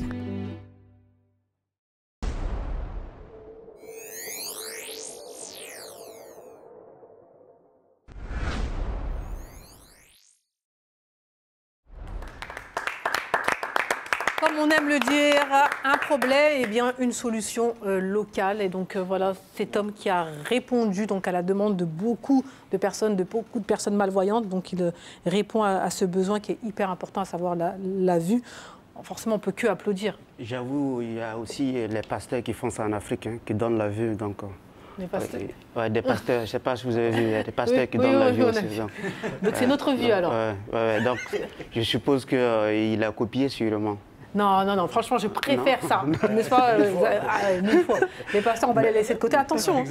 Comme on aime le dire, un problème, eh bien une solution locale. Et donc voilà, cet homme qui a répondu donc à la demande de beaucoup de personnes malvoyantes. Donc il répond à ce besoin qui est hyper important, à savoir la vue. Forcément, on ne peut que applaudir. J'avoue, il y a aussi les pasteurs qui font ça en Afrique, hein, qui donnent la vue. Donc, des pasteurs. Ouais, des pasteurs, je ne sais pas si vous avez vu, il y a des pasteurs qui donnent la vue aussi. Donc c'est notre vue alors. Donc je suppose qu'il a copié sûrement. Non, non, non, franchement, je préfère ça. N'est-ce pas, mille fois. Les pasteurs, on va les laisser de côté. Attention,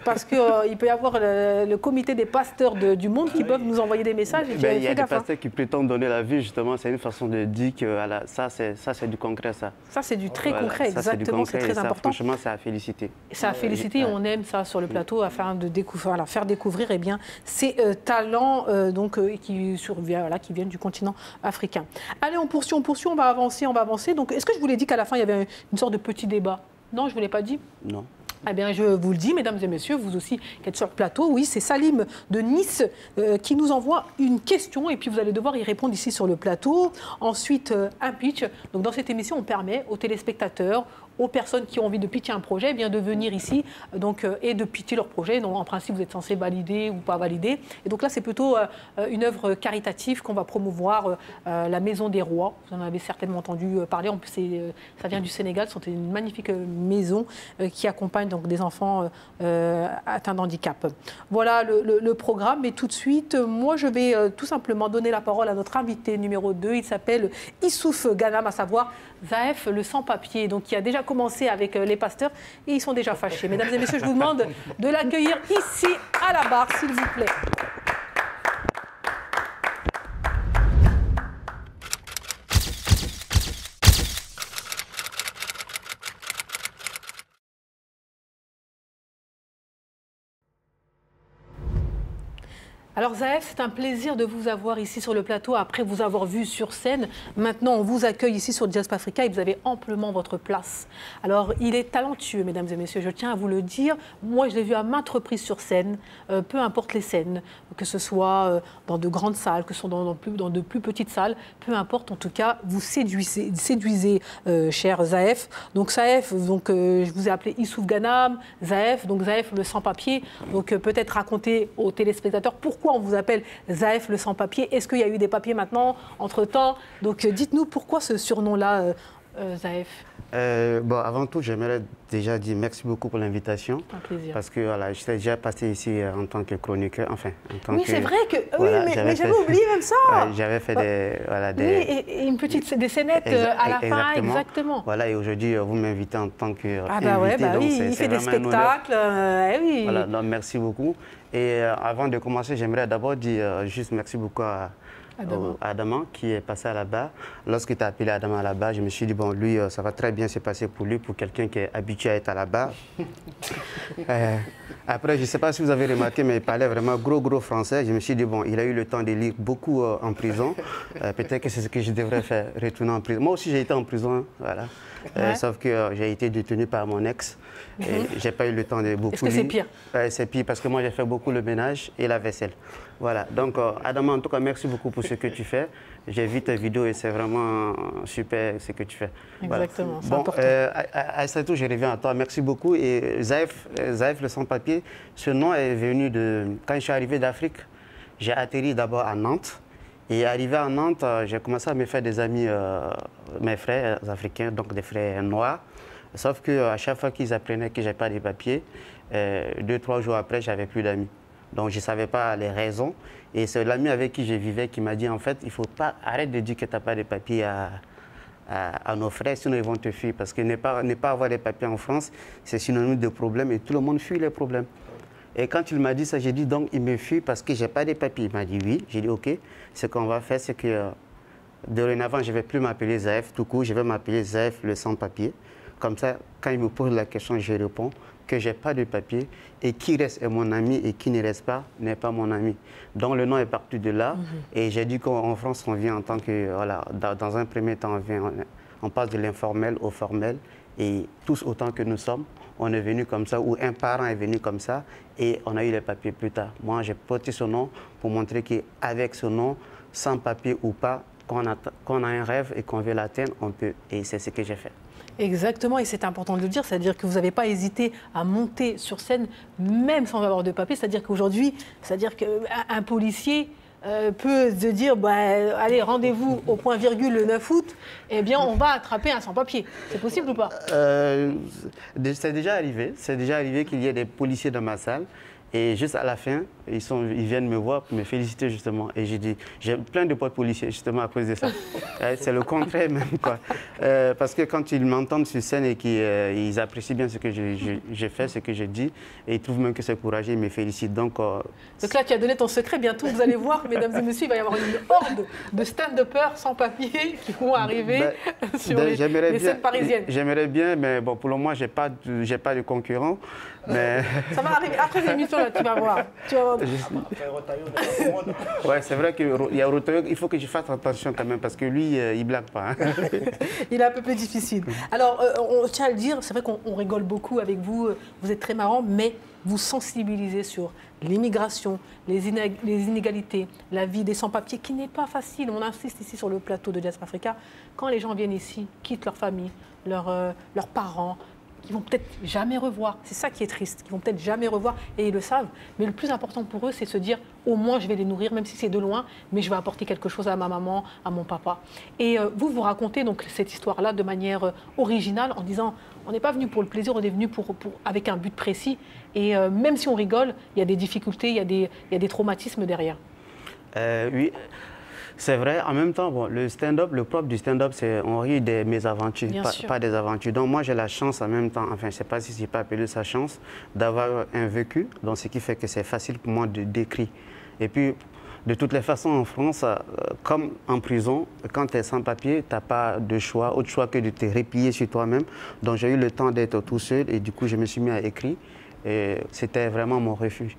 parce qu'il peut y avoir le comité des pasteurs du monde qui peuvent nous envoyer des messages. Et il y a des pasteurs qui prétendent donner la vie, justement. C'est une façon de dire que voilà, ça, c'est du concret, ça. Ça, c'est du très concret, exactement. C'est très important. Franchement, c'est à féliciter. C'est à féliciter. On aime ça sur le plateau, afin de faire découvrir eh bien, ces talents qui viennent du continent africain. Allez, on poursuit, on va avancer. Donc, est-ce que je vous l'ai dit qu'à la fin, il y avait une sorte de petit débat? Non, je ne vous l'ai pas dit? Non. Eh bien, je vous le dis, mesdames et messieurs, vous aussi qui êtes sur le plateau, oui, c'est Salim de Nice qui nous envoie une question et puis vous allez devoir y répondre ici sur le plateau. Ensuite, un pitch. Donc, dans cette émission, on permet aux téléspectateurs, aux personnes qui ont envie de pitcher un projet, eh bien, de venir ici et de pitcher leur projet. Donc, en principe, vous êtes censé valider ou pas valider. Et donc là, c'est plutôt une œuvre caritative qu'on va promouvoir, la Maison des Rois. Vous en avez certainement entendu parler. En plus, ça vient du Sénégal. C'est une magnifique maison qui accompagne donc, des enfants atteints d'handicap. Voilà le programme. Et tout de suite, moi, je vais tout simplement donner la parole à notre invité numéro 2. Il s'appelle Issouf Ganam, à savoir Zaef, le sans-papier, donc qui a déjà commencé avec les pasteurs et ils sont déjà fâchés. Mesdames et messieurs, je vous demande de l'accueillir ici à la barre, s'il vous plaît. Alors Zaef, c'est un plaisir de vous avoir ici sur le plateau, après vous avoir vu sur scène. Maintenant, on vous accueille ici sur Diaspora Africa et vous avez amplement votre place. Alors, il est talentueux, mesdames et messieurs, je tiens à vous le dire. Moi, je l'ai vu à maintes reprises sur scène, peu importe les scènes, que ce soit dans de grandes salles, que ce soit dans de plus petites salles, peu importe, en tout cas, vous séduisez cher Zaef. Donc Zaef, je vous ai appelé Issouf Ganam, Zaef, donc Zaef le sans-papier. Donc peut-être raconter aux téléspectateurs pourquoi on vous appelle Zaef le sans-papier. Est-ce qu'il y a eu des papiers maintenant, entre-temps? Donc dites-nous pourquoi ce surnom-là, Zaef. Avant tout, j'aimerais déjà dire merci beaucoup pour l'invitation. Un plaisir. Parce que voilà, j'étais déjà passé ici en tant que chroniqueur, enfin, en tant oui, que... c'est vrai que... Voilà, oui, mais j'avais oublié même ça. J'avais fait Oui, et des scénettes à la fin, exactement. Voilà, et aujourd'hui, vous m'invitez en tant que oui, il fait des spectacles, oui. Voilà, donc merci beaucoup. Et avant de commencer, j'aimerais d'abord dire juste merci beaucoup à Adama qui est passé à la barre. Lorsque tu as appelé Adama à la barre, je me suis dit, bon, lui, ça va très bien se passer pour lui, pour quelqu'un qui est habitué à être à la barre. Après, je ne sais pas si vous avez remarqué, mais il parlait vraiment gros français. Je me suis dit, bon, il a eu le temps de lire beaucoup en prison. Peut-être que c'est ce que je devrais faire, retourner en prison. Moi aussi, j'ai été en prison, voilà. Sauf que j'ai été détenu par mon ex. Je n'ai pas eu le temps de beaucoup lire. Est-ce que c'est pire? C'est pire parce que moi, j'ai fait beaucoup le ménage et la vaisselle. Voilà, donc Adama, en tout cas, merci beaucoup pour ce que tu fais. J'ai vu tes vidéos et c'est vraiment super ce que tu fais. Exactement, voilà. c'est important. Aïssatou, je reviens à toi, merci beaucoup. Et Zaef le sans-papier, ce nom est venu de... Quand je suis arrivé d'Afrique, j'ai atterri d'abord à Nantes. Et arrivé à Nantes, j'ai commencé à me faire des amis, mes frères africains, donc des frères noirs. Sauf qu'à chaque fois qu'ils apprenaient que je n'avais pas de papiers, 2-3 jours après, je n'avais plus d'amis. Donc je ne savais pas les raisons. Et c'est l'ami avec qui je vivais qui m'a dit, en fait, il ne faut pas arrêter de dire que tu n'as pas de papiers à nos frères, sinon ils vont te fuir. Parce que ne pas avoir des papiers en France, c'est synonyme de problème et tout le monde fuit les problèmes. Et quand il m'a dit ça, j'ai dit, donc il me fuit parce que je n'ai pas de papiers. Il m'a dit oui. J'ai dit, OK, ce qu'on va faire, c'est que dorénavant, je ne vais plus m'appeler Zaef tout court, je vais m'appeler Zaef le sans-papier. Comme ça, quand il me pose la question, je réponds que je n'ai pas de papier et qui reste est mon ami et qui ne reste pas n'est pas mon ami. Donc le nom est parti de là et j'ai dit qu'en France, on vient en tant que, voilà, dans un premier temps, on passe de l'informel au formel et tous autant que nous sommes, on est venu comme ça ou un parent est venu comme ça et on a eu les papiers plus tard. Moi, j'ai porté ce nom pour montrer qu'avec ce nom, sans papier ou pas, quand on a un rêve et qu'on veut l'atteindre, on peut. Et c'est ce que j'ai fait. Exactement, et c'est important de le dire, c'est-à-dire que vous n'avez pas hésité à monter sur scène, même sans avoir de papier, c'est-à-dire qu'aujourd'hui, c'est-à-dire qu'un policier peut se dire, allez, rendez-vous au point virgule le 9 août, eh bien, on va attraper un sans-papier. C'est possible ou pas? C'est déjà arrivé qu'il y ait des policiers dans ma salle Et juste à la fin, ils viennent me voir pour me féliciter justement. Et j'ai dit, j'ai plein de potes policiers justement à cause de ça. C'est le contraire même, quoi. Parce que quand ils m'entendent sur scène et qu'ils apprécient bien ce que j'ai fait, ce que j'ai dit, et ils trouvent même que c'est courageux, ils me félicitent. Donc là, tu as donné ton secret. Bientôt, vous allez voir, mesdames et messieurs, il va y avoir une horde de stand-uppers sans papier qui vont arriver sur les scènes parisiennes. J'aimerais bien, mais bon, pour le moment, j'ai pas de concurrents. Mais... Ça va arriver après l'émission, là, tu vas voir. Ouais, c'est vrai qu'il y a Rotaillot, il faut que je fasse attention quand même, parce que lui, il blague pas. Hein. Il est un peu plus difficile. Alors, on tient à le dire, c'est vrai qu'on rigole beaucoup avec vous, vous êtes très marrant, mais vous sensibilisez sur l'immigration, les inégalités, la vie des sans-papiers, qui n'est pas facile. On insiste ici sur le plateau de Diaspora Africa. Quand les gens viennent ici, quittent leur famille, leurs parents, qu'ils vont peut-être jamais revoir. C'est ça qui est triste, qu'ils vont peut-être jamais revoir et ils le savent. Mais le plus important pour eux, c'est de se dire, au moins je vais les nourrir, même si c'est de loin, mais je vais apporter quelque chose à ma maman, à mon papa. Et vous racontez donc cette histoire-là de manière originale en disant, on n'est pas venu pour le plaisir, on est venu avec un but précis. Et même si on rigole, il y a des difficultés, il y a des traumatismes derrière. Oui. C'est vrai, en même temps, bon, le stand-up, le propre du stand-up, c'est on rit de mes aventures, pas des aventures. Donc moi, j'ai la chance en même temps, enfin, je ne sais pas si je peux appeler ça chance, d'avoir un vécu, donc ce qui fait que c'est facile pour moi de décrire. Et puis, de toutes les façons, en France, comme en prison, quand tu es sans papier, tu n'as pas de choix, autre choix que de te replier sur toi-même. Donc j'ai eu le temps d'être tout seul et du coup, je me suis mis à écrire. Et c'était vraiment mon refuge.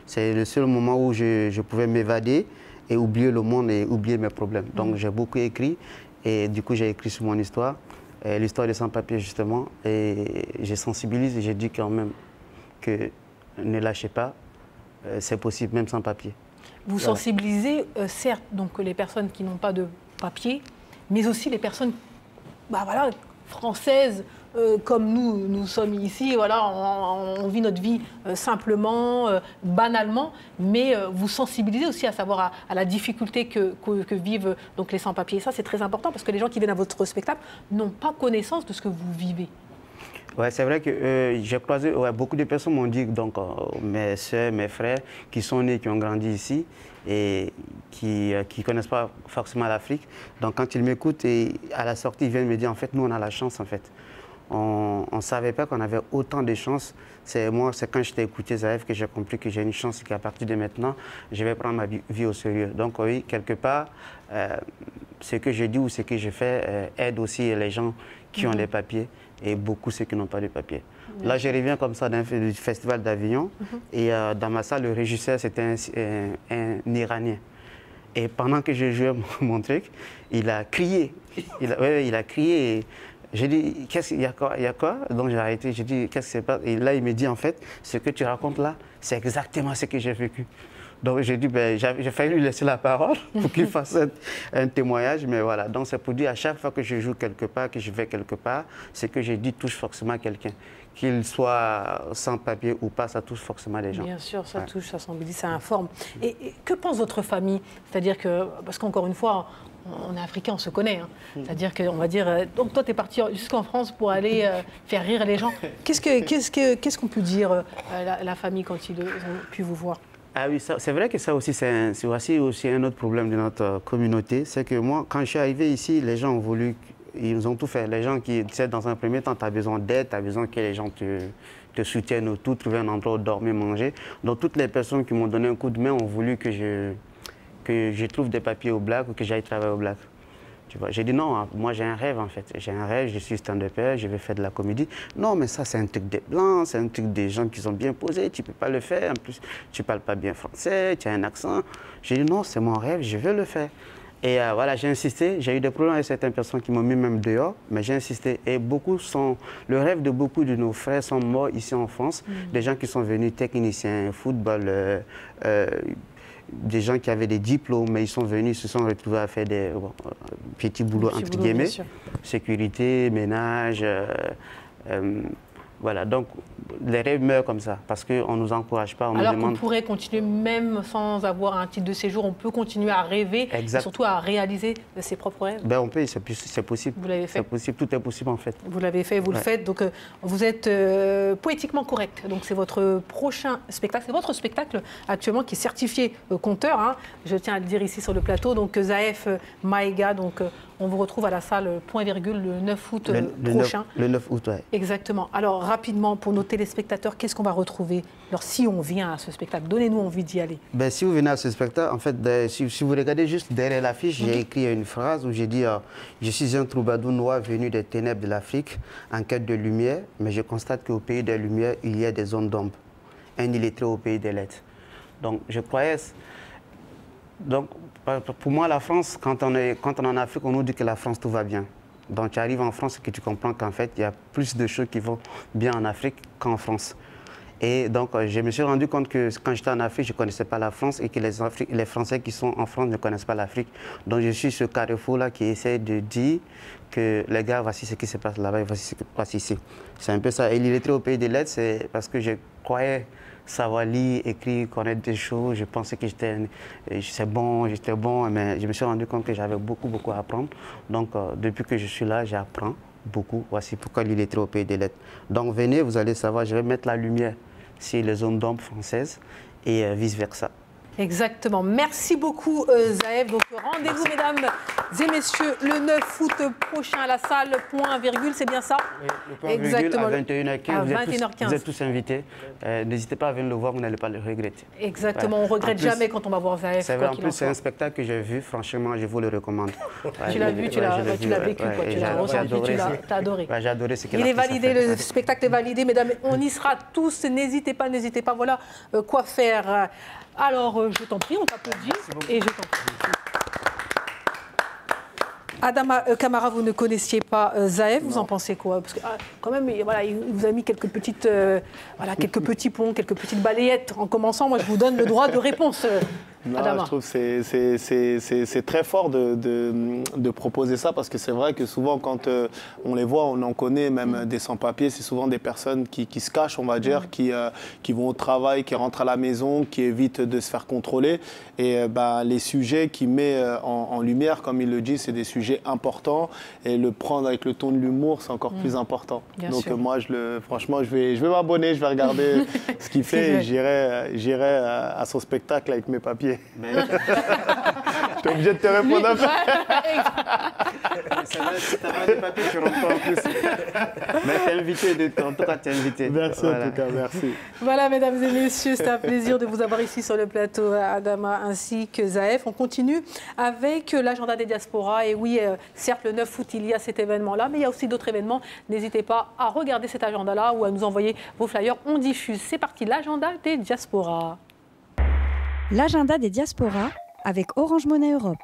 C'est le seul moment où je pouvais m'évader et oublier le monde et oublier mes problèmes. Donc j'ai beaucoup écrit et du coup j'ai écrit sur mon histoire, l'histoire des sans-papiers justement, et j'ai sensibilisé et j'ai dit quand même que ne lâchez pas, c'est possible même sans papier. Vous sensibilisez certes donc les personnes qui n'ont pas de papier, mais aussi les personnes françaises, comme nous sommes ici, voilà, on vit notre vie simplement, banalement, mais vous sensibilisez aussi à savoir à la difficulté que vivent donc les sans-papiers. Et ça, c'est très important parce que les gens qui viennent à votre spectacle n'ont pas connaissance de ce que vous vivez. Ouais, c'est vrai que j'ai croisé, beaucoup de personnes m'ont dit, donc mes soeurs, mes frères, qui sont nés, qui ont grandi ici et qui ne connaissent pas forcément l'Afrique. Donc quand ils m'écoutent et à la sortie, ils viennent me dire, en fait, nous, on a la chance, en fait. On ne savait pas qu'on avait autant de chance. C'est quand je t'ai écouté, Zaïf, que j'ai compris que j'ai une chance et qu'à partir de maintenant, je vais prendre ma vie au sérieux. Donc oui, quelque part, ce que je dis ou ce que je fais aide aussi les gens qui ont les papiers et beaucoup ceux qui n'ont pas de papiers. Là, je reviens comme ça du festival d'Avignon et dans ma salle, le régisseur, c'était un Iranien. Et pendant que je jouais mon truc, il a crié. Il a crié. J'ai dit, il y a quoi? Donc j'ai arrêté, j'ai dit, qu'est-ce qui se passe? Et là, il me dit, en fait, ce que tu racontes là, c'est exactement ce que j'ai vécu. Donc j'ai dit, j'ai failli lui laisser la parole pour qu'il fasse un témoignage, mais voilà. Donc c'est pour dire, à chaque fois que je joue quelque part, que je vais quelque part, ce que j'ai dit touche forcément quelqu'un. Qu'il soit sans papier ou pas, ça touche forcément les gens. Bien sûr, ça touche, ça sensibilise, ça informe. Et que pense votre famille? C'est-à-dire que, parce qu'encore une fois, on est africain, on se connaît. Hein. C'est-à-dire qu'on va dire, donc toi, tu es parti jusqu'en France pour aller faire rire les gens. Qu'est-ce qu'on peut dire la famille quand ils ont pu vous voir? Ah oui, c'est vrai que ça aussi, c'est aussi un autre problème de notre communauté. C'est que moi, quand je suis arrivé ici, les gens ont voulu, ils ont tout fait. Les gens qui, tu sais, dans un premier temps, tu as besoin d'aide, tu as besoin que les gens te soutiennent autour, trouver un endroit où dormir, manger. Donc toutes les personnes qui m'ont donné un coup de main ont voulu que je trouve des papiers au Black ou que j'aille travailler au Black. J'ai dit non, moi j'ai un rêve en fait. J'ai un rêve, je suis stand-upper, je vais faire de la comédie. Non, mais ça c'est un truc des Blancs, c'est un truc des gens qui sont bien posés, tu ne peux pas le faire. En plus, tu ne parles pas bien français, tu as un accent. J'ai dit non, c'est mon rêve, je vais le faire. Et voilà, j'ai insisté. J'ai eu des problèmes avec certaines personnes qui m'ont mis même dehors, mais j'ai insisté. Et le rêve de beaucoup de nos frères sont morts ici en France. Des gens qui sont venus techniciens, football, des gens qui avaient des diplômes, mais ils sont venus, se sont retrouvés à faire des petits boulots, entre guillemets, sécurité, ménage, Voilà, donc les rêves meurent comme ça, parce qu'on ne nous encourage pas. Alors qu'on pourrait continuer, même sans avoir un titre de séjour, on peut continuer à rêver, et surtout à réaliser ses propres rêves. Ben, on peut, c'est possible. Vous l'avez fait. C'est possible, tout est possible en fait. Vous l'avez fait, vous le faites, donc vous êtes poétiquement correct. Donc c'est votre prochain spectacle, c'est votre spectacle actuellement qui est certifié conteur, hein. Je tiens à le dire ici sur le plateau, donc Zaef Maïga, donc on vous retrouve à la salle Point Virgule le 9 août prochain. Le 9 août, oui. Exactement. Alors rapidement, pour nos téléspectateurs, qu'est-ce qu'on va retrouver? Alors si on vient à ce spectacle, donnez-nous envie d'y aller. Ben, si vous venez à ce spectacle, en fait, si vous regardez juste derrière l'affiche, j'ai écrit une phrase où j'ai dit je suis un troubadour noir venu des ténèbres de l'Afrique en quête de lumière, mais je constate qu'au pays des lumières, il y a des zones d'ombre. Un illettré au pays des lettres. Donc je croyais... Donc, pour moi, la France, quand on est en Afrique, on nous dit que la France, tout va bien. Donc, tu arrives en France et que tu comprends qu'en fait, il y a plus de choses qui vont bien en Afrique qu'en France. Et donc, je me suis rendu compte que quand j'étais en Afrique, je ne connaissais pas la France et que les Français qui sont en France ne connaissent pas l'Afrique. Donc, je suis ce carrefour-là qui essaie de dire que les gars, voici ce qui se passe là-bas et voici ce qui se passe ici. C'est un peu ça. Et l'illettré au pays des lettres, c'est parce que je croyais savoir lire, écrire, connaître des choses. Je pensais que j'étais bon, mais je me suis rendu compte que j'avais beaucoup à apprendre. Donc, depuis que je suis là, j'apprends beaucoup. Voici pourquoi l'illettré au pays des lettres. Donc, venez, vous allez savoir, je vais mettre la lumière sur les zones d'ombre françaises et vice-versa. Exactement. Merci beaucoup, Zaef. Donc, rendez-vous, mesdames et messieurs, le 9 août prochain à la salle Point Virgule, c'est bien ça? Oui, le Point Virgule à 21h15. À 21h15. Vous êtes tous invités. N'hésitez pas à venir le voir, vous n'allez pas le regretter. Exactement. Ouais. On ne regrette jamais quand on va voir Zaef. C'est vrai, en plus, c'est un spectacle que j'ai vu. Franchement, je vous le recommande. Tu l'as vu, tu l'as vécu, quoi. Tu l'as ressenti, tu l'as adoré. Ouais, j'ai adoré ce qu'il a fait. Il est validé, le spectacle est validé, mesdames. On y sera tous. N'hésitez pas. Voilà quoi faire. Alors, je t'en prie, on t'applaudit et je t'en prie. Adama Camara, vous ne connaissiez pas Zaef, vous en pensez quoi? Parce que quand même, voilà, il vous a mis quelques petites, quelques petits ponts, quelques petites balayettes. En commençant, moi, je vous donne le droit de réponse. Non, je trouve que c'est très fort de proposer ça, parce que c'est vrai que souvent quand on les voit, on en connaît même des sans-papiers, c'est souvent des personnes qui se cachent, on va dire, qui vont au travail, qui rentrent à la maison, qui évitent de se faire contrôler. Et les sujets qu'il met en lumière, comme il le dit, c'est des sujets importants, et le prendre avec le ton de l'humour, c'est encore plus important. Bien Donc sûr. Moi, franchement, je vais m'abonner, je vais regarder ce qu'il fait et j'irai à son spectacle avec mes papiers. Mais... Je suis obligé de te répondre après. C'est vrai, si tu n'as pas de papier, tu rentres pas en plus. Mais tu es invité, en tout cas, tu es invité. Merci en tout cas, merci. Voilà, mesdames et messieurs, c'est un plaisir de vous avoir ici sur le plateau, Adama ainsi que Zaef. On continue avec l'agenda des diasporas. Et oui, certes, le 9 août, il y a cet événement-là, mais il y a aussi d'autres événements. N'hésitez pas à regarder cet agenda-là ou à nous envoyer vos flyers. On diffuse. C'est parti, l'agenda des diasporas. L'agenda des diasporas avec Orange Monnaie Europe.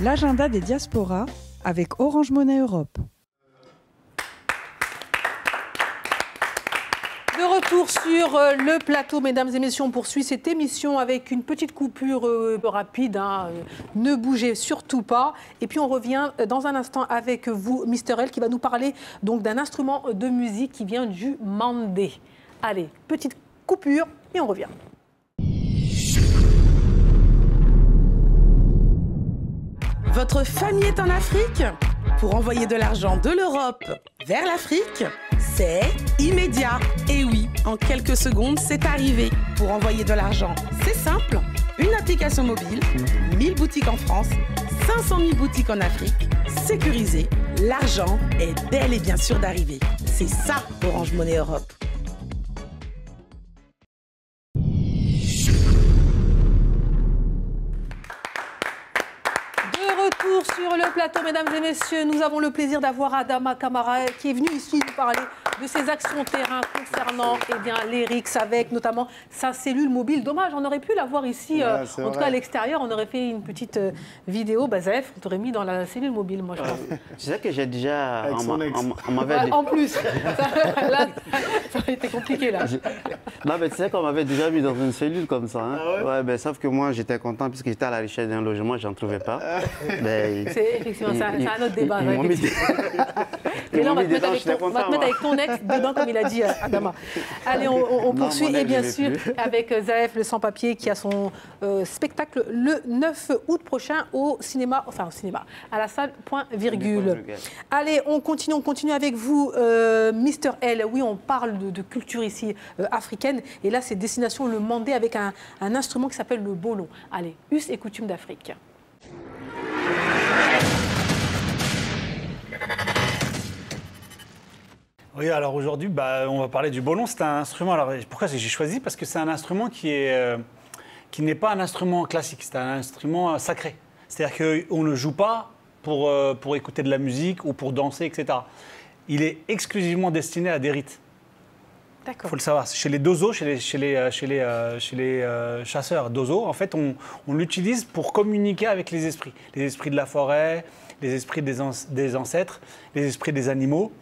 L'agenda des diasporas avec Orange Monnaie Europe. De retour retour sur le plateau, mesdames et messieurs. On poursuit cette émission avec une petite coupure rapide. Hein. Ne bougez surtout pas. Et puis on revient dans un instant avec vous, Mr. L, qui va nous parler donc d'un instrument de musique qui vient du mandé. Allez, petite coupure et on revient. Votre famille est en Afrique? Pour envoyer de l'argent de l'Europe vers l'Afrique, c'est immédiat. Et oui, en quelques secondes, c'est arrivé. Pour envoyer de l'argent, c'est simple. Une application mobile, 1000 boutiques en France, 500 000 boutiques en Afrique, sécurisé. L'argent est bel et bien sûr d'arriver. C'est ça, Orange Money Europe. Sur le plateau, mesdames et messieurs, nous avons le plaisir d'avoir Adama Kamara qui est venu ici nous parler de ses actions terrain concernant les RICS avec notamment sa cellule mobile. Dommage, on aurait pu la voir ici, en tout cas à l'extérieur, on aurait fait une petite vidéo. Zef, on t'aurait mis dans la cellule mobile, moi je pense. C'est ça que j'ai déjà... En plus, là, ça aurait été compliqué là. Non, mais tu sais qu'on m'avait déjà mis dans une cellule comme ça. Hein. Ah ouais, ben, sauf que moi j'étais content puisque j'étais à la recherche d'un logement, j'en trouvais pas. C'est effectivement, c'est un autre débat. Mais là, on va te mettre avec ton ex dedans, comme il a dit Adama. Allez, on poursuit. Et bien sûr, avec Zaef, le sans-papier, qui a son spectacle le 9 août prochain au cinéma, à la salle Point Virgule. Allez, on continue avec vous, Mr. L. Oui, on parle de culture ici africaine. Et là, c'est destination le mandé avec un instrument qui s'appelle le bolon. Allez, us et coutumes d'Afrique. Oui, alors aujourd'hui, on va parler du bolon. C'est un instrument. Alors pourquoi j'ai choisi? Parce que c'est un instrument qui n'est pas un instrument classique. C'est un instrument sacré. C'est-à-dire qu'on ne joue pas pour écouter de la musique ou pour danser, etc. Il est exclusivement destiné à des rites. Il faut le savoir. Chez les dozo, chez les chasseurs dozo, en fait, on l'utilise pour communiquer avec les esprits de la forêt, les esprits des ancêtres, les esprits des animaux.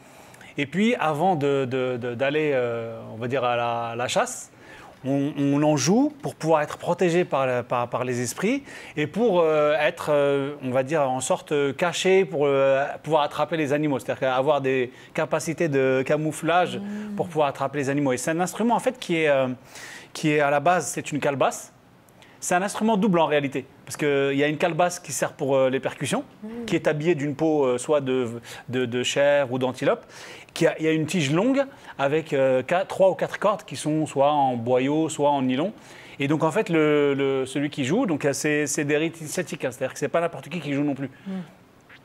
Et puis, avant d'aller, on va dire, à la chasse, on en joue pour pouvoir être protégé par les esprits et pour être, on va dire, en sorte caché pour pouvoir attraper les animaux. C'est-à-dire avoir des capacités de camouflage pour pouvoir attraper les animaux. Et c'est un instrument, en fait, qui est à la base, c'est une calebasse. C'est un instrument double en réalité, parce qu'il y a une calebasse qui sert pour les percussions, qui est habillée d'une peau soit de chèvre ou d'antilope. Il y a une tige longue avec 3 ou 4 cordes qui sont soit en boyau, soit en nylon. Et donc en fait, celui qui joue, c'est des rites initiatiques, hein, c'est-à-dire que ce n'est pas n'importe qui joue non plus.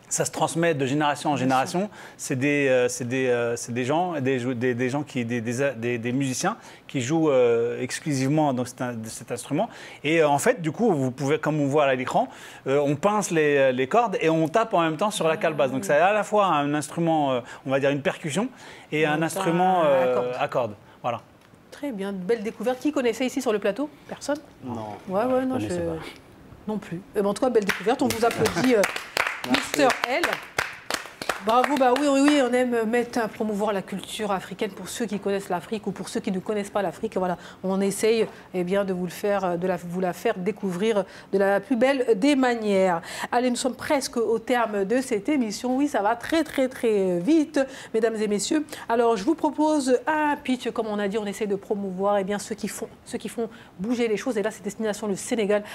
Ça se transmet de génération en génération. C'est des gens, des musiciens qui jouent exclusivement dans cet instrument. Et en fait, du coup, vous pouvez, comme on voit à l'écran, on pince les cordes et on tape en même temps sur la calebasse. Donc c'est à la fois un instrument, on va dire une percussion, et un instrument à cordes. Voilà. Très bien, belle découverte. Qui connaissait ici sur le plateau? Personne? Non. Ouais, non, non plus. En tout cas, belle découverte. On vous applaudit. Mr. L. Bravo, oui, on aime promouvoir la culture africaine pour ceux qui connaissent l'Afrique ou pour ceux qui ne connaissent pas l'Afrique. Voilà, on essaye de vous la faire découvrir de la plus belle des manières. Allez, nous sommes presque au terme de cette émission. Oui, ça va très vite, mesdames et messieurs. Alors, je vous propose un pitch. Comme on a dit, on essaie de promouvoir ceux qui font bouger les choses. Et là, c'est destination le Sénégal.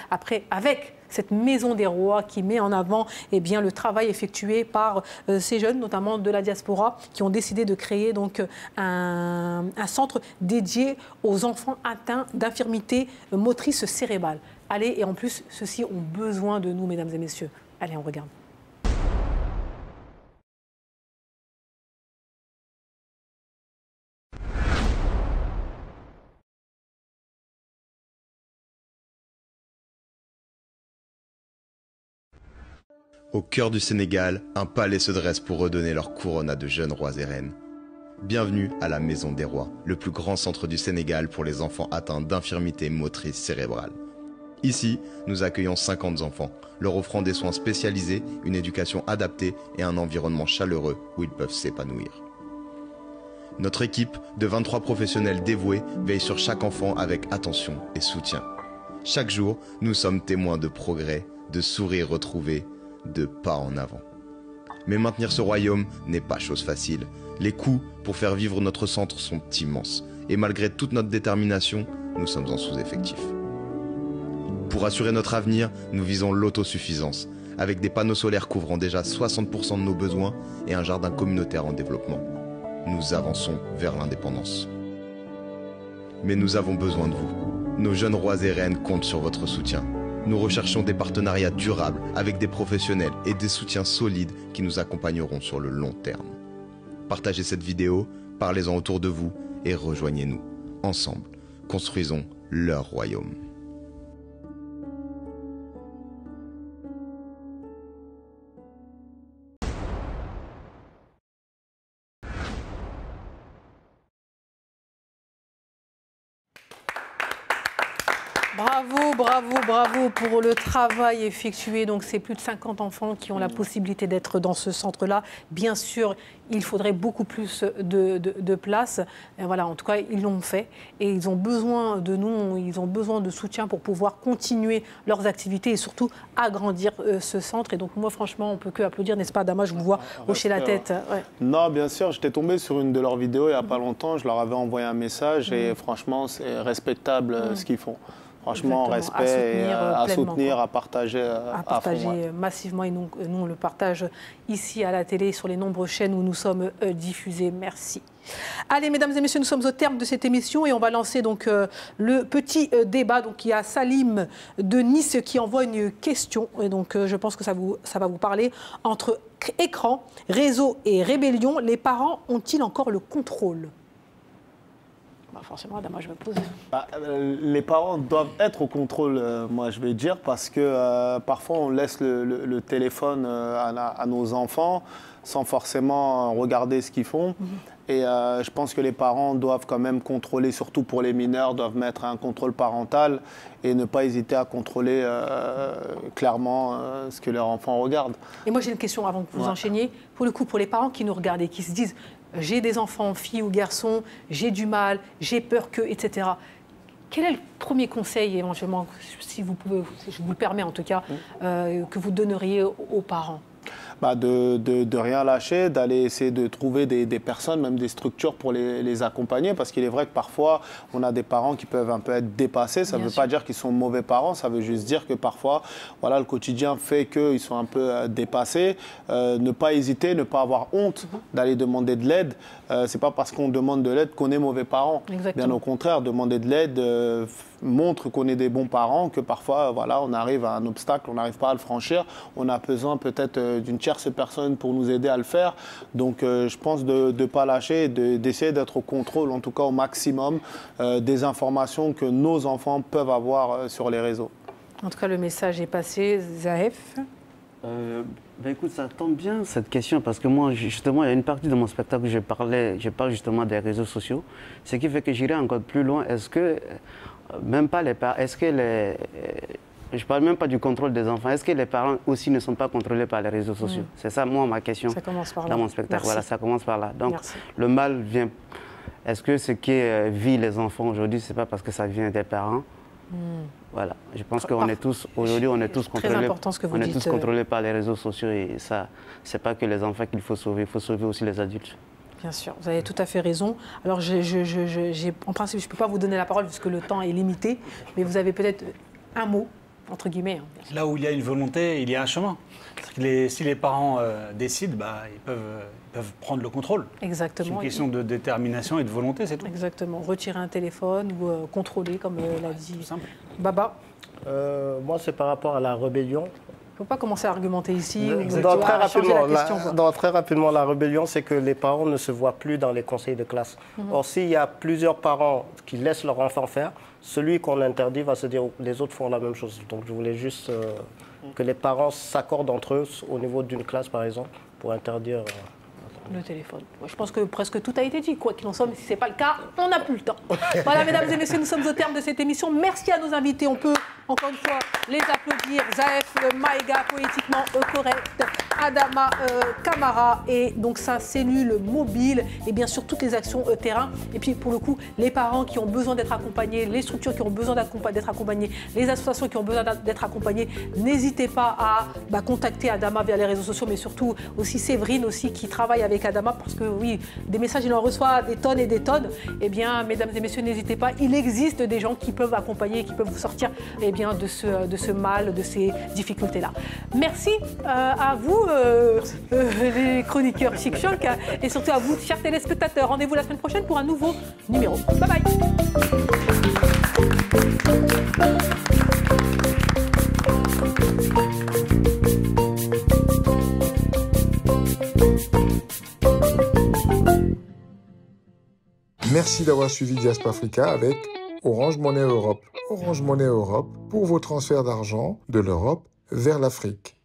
Avec cette maison des rois qui met en avant le travail effectué par ces jeunes, notamment de la diaspora, qui ont décidé de créer donc un centre dédié aux enfants atteints d'infirmité motrice cérébrale. Allez, et en plus, ceux-ci ont besoin de nous, mesdames et messieurs. Allez, on regarde. Au cœur du Sénégal, un palais se dresse pour redonner leur couronne à de jeunes rois et reines. Bienvenue à la Maison des Rois, le plus grand centre du Sénégal pour les enfants atteints d'infirmité motrice cérébrale. Ici, nous accueillons 50 enfants, leur offrant des soins spécialisés, une éducation adaptée et un environnement chaleureux où ils peuvent s'épanouir. Notre équipe de 23 professionnels dévoués veille sur chaque enfant avec attention et soutien. Chaque jour, nous sommes témoins de progrès, de sourires retrouvés, de pas en avant. Mais maintenir ce royaume n'est pas chose facile. Les coûts pour faire vivre notre centre sont immenses. Et malgré toute notre détermination, nous sommes en sous-effectif. Pour assurer notre avenir, nous visons l'autosuffisance, avec des panneaux solaires couvrant déjà 60% de nos besoins et un jardin communautaire en développement. Nous avançons vers l'indépendance. Mais nous avons besoin de vous. Nos jeunes rois et reines comptent sur votre soutien. Nous recherchons des partenariats durables avec des professionnels et des soutiens solides qui nous accompagneront sur le long terme. Partagez cette vidéo, parlez-en autour de vous et rejoignez-nous. Ensemble, construisons leur royaume. Bravo, bravo, bravo pour le travail effectué. Donc, c'est plus de 50 enfants qui ont la possibilité d'être dans ce centre-là. Bien sûr, il faudrait beaucoup plus de place. Et voilà, en tout cas, ils l'ont fait. Et ils ont besoin de nous, ils ont besoin de soutien pour pouvoir continuer leurs activités et surtout agrandir ce centre. Et donc, moi, franchement, on ne peut que applaudir, n'est-ce pas, Adama? Je vous vois hocher la tête. Ouais. Non, bien sûr. J'étais tombé sur une de leurs vidéos il n'y a pas longtemps. Je leur avais envoyé un message et franchement, c'est respectable ce qu'ils font. Franchement, respect, à soutenir, à partager fond, ouais. Massivement. Et nous, on le partage ici à la télé, sur les nombreuses chaînes où nous sommes diffusés. Merci. Allez, mesdames et messieurs, nous sommes au terme de cette émission et on va lancer donc le petit débat. Donc, il y a Salim de Nice qui envoie une question. Et donc, je pense que ça va vous parler. Entre écran, réseau et rébellion, les parents ont-ils encore le contrôle ? Forcément, Adama, je me pose. Les parents doivent être au contrôle, moi je vais dire, parce que parfois on laisse le téléphone à nos enfants sans forcément regarder ce qu'ils font. Et je pense que les parents doivent quand même contrôler, surtout pour les mineurs, doivent mettre un contrôle parental et ne pas hésiter à contrôler clairement ce que leur enfant regarde. Et moi j'ai une question avant que vous enchaîniez. Pour le coup, pour les parents qui nous regardent et qui se disent j'ai des enfants, filles ou garçons, j'ai du mal, j'ai peur que, etc. Quel est le premier conseil, éventuellement, si vous pouvez, si je vous le permets en tout cas, que vous donneriez aux parents ? De rien lâcher, d'aller essayer de trouver des personnes, même des structures pour les accompagner, parce qu'il est vrai que parfois on a des parents qui peuvent un peu être dépassés. Ça ne veut pas dire qu'ils sont mauvais parents, ça veut juste dire que parfois voilà, le quotidien fait qu'ils sont un peu dépassés. Ne pas hésiter, ne pas avoir honte d'aller demander de l'aide. C'est pas parce qu'on demande de l'aide qu'on est mauvais parent. Bien au contraire, demander de l'aide montre qu'on est des bons parents, que parfois voilà, on arrive à un obstacle, on n'arrive pas à le franchir, on a besoin peut-être d'une tierce personne pour nous aider à le faire. Donc je pense de ne pas lâcher, d'essayer d'être au contrôle, en tout cas au maximum, des informations que nos enfants peuvent avoir sur les réseaux. En tout cas, le message est passé. Zahef? Écoute, ça tombe bien cette question, parce que moi, justement, il y a une partie de mon spectacle où je parle justement des réseaux sociaux, ce qui fait que j'irai encore plus loin. Est-ce que, même pas les parents, est-ce que je ne parle même pas du contrôle des enfants, est-ce que les parents aussi ne sont pas contrôlés par les réseaux sociaux? C'est ça, moi, ma question dans mon spectacle. Voilà, ça commence par là. Donc, le mal vient... Est-ce que ce qui vit les enfants aujourd'hui, ce n'est pas parce que ça vient des parents? Voilà, je pense qu'on est tous, aujourd'hui, on est tous contrôlés par les réseaux sociaux, et ça, c'est pas que les enfants qu'il faut sauver, il faut sauver aussi les adultes. Bien sûr, vous avez tout à fait raison. Alors, en principe, je ne peux pas vous donner la parole puisque le temps est limité, mais vous avez peut-être un mot, entre guillemets. Là où il y a une volonté, il y a un chemin. Si les parents décident, ils peuvent prendre le contrôle. Exactement. C'est une question de détermination et de volonté, c'est tout. Exactement. Retirer un téléphone ou contrôler, comme l'a dit Baba. Moi, c'est par rapport à la rébellion. Il ne faut pas commencer à argumenter ici. Très rapidement, la rébellion, c'est que les parents ne se voient plus dans les conseils de classe. Or, s'il y a plusieurs parents qui laissent leur enfant faire, celui qu'on interdit va se dire les autres font la même chose. Donc, je voulais juste que les parents s'accordent entre eux au niveau d'une classe, par exemple, pour interdire... le téléphone. Je pense que presque tout a été dit, quoi qu'il en soit, mais si ce n'est pas le cas, on n'a plus le temps. Voilà, mesdames et messieurs, nous sommes au terme de cette émission. Merci à nos invités. On peut, encore une fois, les applaudir. Zaef, Maïga, poétiquement correct. Adama Camara et donc sa cellule mobile et bien sûr toutes les actions terrain. Et puis pour le coup, les parents qui ont besoin d'être accompagnés, les structures qui ont besoin d'être accompagnées, les associations qui ont besoin d'être accompagnées, n'hésitez pas à contacter Adama via les réseaux sociaux, mais surtout aussi Séverine aussi qui travaille avec Adama parce que oui, des messages il en reçoit des tonnes et des tonnes. Eh bien, mesdames et messieurs, n'hésitez pas, il existe des gens qui peuvent accompagner, qui peuvent vous sortir eh bien, de ce mal, de ces difficultés-là. Merci à vous, les chroniqueurs chic-choc, et surtout à vous, chers téléspectateurs. Rendez-vous la semaine prochaine pour un nouveau numéro. Bye bye. Merci d'avoir suivi Diaspora Africa avec Orange Money Europe. Orange Money Europe pour vos transferts d'argent de l'Europe vers l'Afrique.